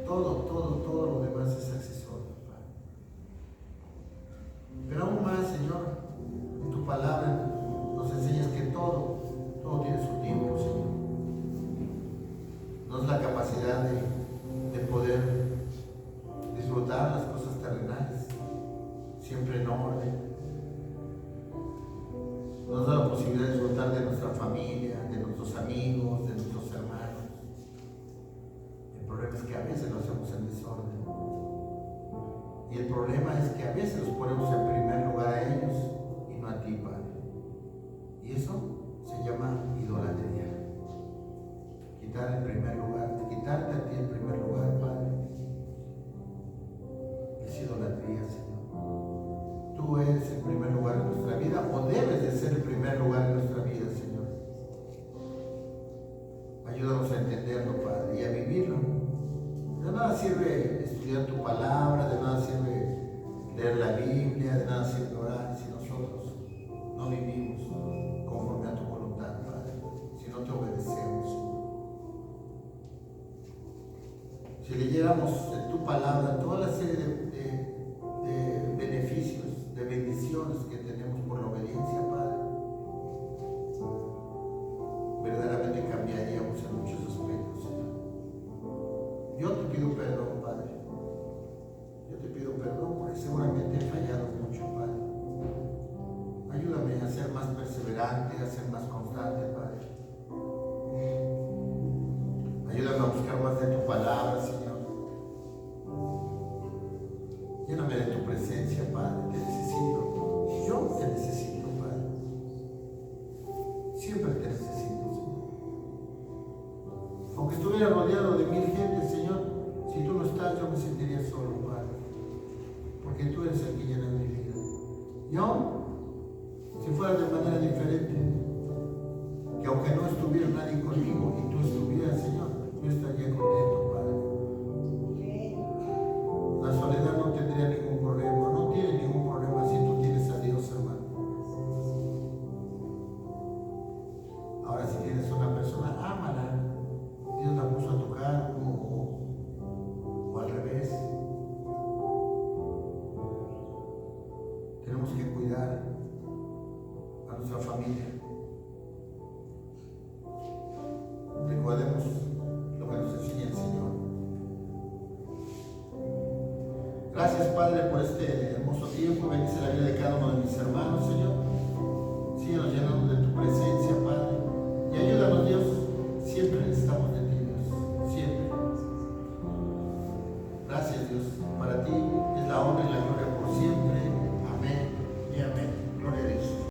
S1: Todo lo demás es accesorio, Padre. Pero aún más, Señor, en tu palabra nos enseñas que todo tiene su tiempo, Señor. Nos da la capacidad de poder disfrutar las cosas terrenales, siempre en orden. Nos da la posibilidad de disfrutar de nuestra familia, de nuestros amigos, de nuestros hermanos. El problema es que a veces lo hacemos en desorden. Y el problema es que a veces los ponemos en primer lugar a ellos y no a ti, Padre. Y eso se llama idolatría. Quitar el primer lugar, quitarte a ti el primer lugar, Padre. Es idolatría, Señor. Tú eres el primer lugar en nuestra vida, o debes de ser el primer lugar en nuestra vida, Señor. Ayúdanos a entenderlo, Padre, y a vivirlo. De nada sirve estudiar tu palabra, de nada sirve leer la Biblia, de nada sirve orar si nosotros no vivimos conforme a tu voluntad, Padre, si no te obedecemos. Si leyéramos en tu palabra toda la serie de beneficios, de bendiciones que tenemos por la obediencia, Padre, verdaderamente cambiaríamos en muchos aspectos, Señor. Yo te pido perdón, Padre. Yo te pido perdón porque seguramente he fallado mucho, Padre. Ayúdame a ser más perseverante, a ser más constante, Padre. Ayúdame a buscar más de tu palabra, Señor. Lléname de tu presencia, Padre. Te necesito. Yo te necesito, Padre. Siempre te necesito, Señor. Aunque estuviera rodeado de 1000 gente, Señor, si tú no estás, yo me sentiría solo, Padre. Porque tú eres el que llena mi vida. Y aún, si fuera de manera diferente, que aunque no estuviera nadie conmigo y tú estuvieras, Señor, yo estaría contento, Padre. La soledad no tendría ningún problema, no tiene ningún problema si tú tienes a Dios, hermano. Ahora, si tienes una persona, ámala. Dios la puso a tu cargo o al revés. Tenemos que cuidar a nuestra familia. Recordemos lo que nos enseña el Señor. Gracias, Padre, por este hermoso tiempo. Bendice la vida de cada uno de mis hermanos, Señor. Síguenos llenando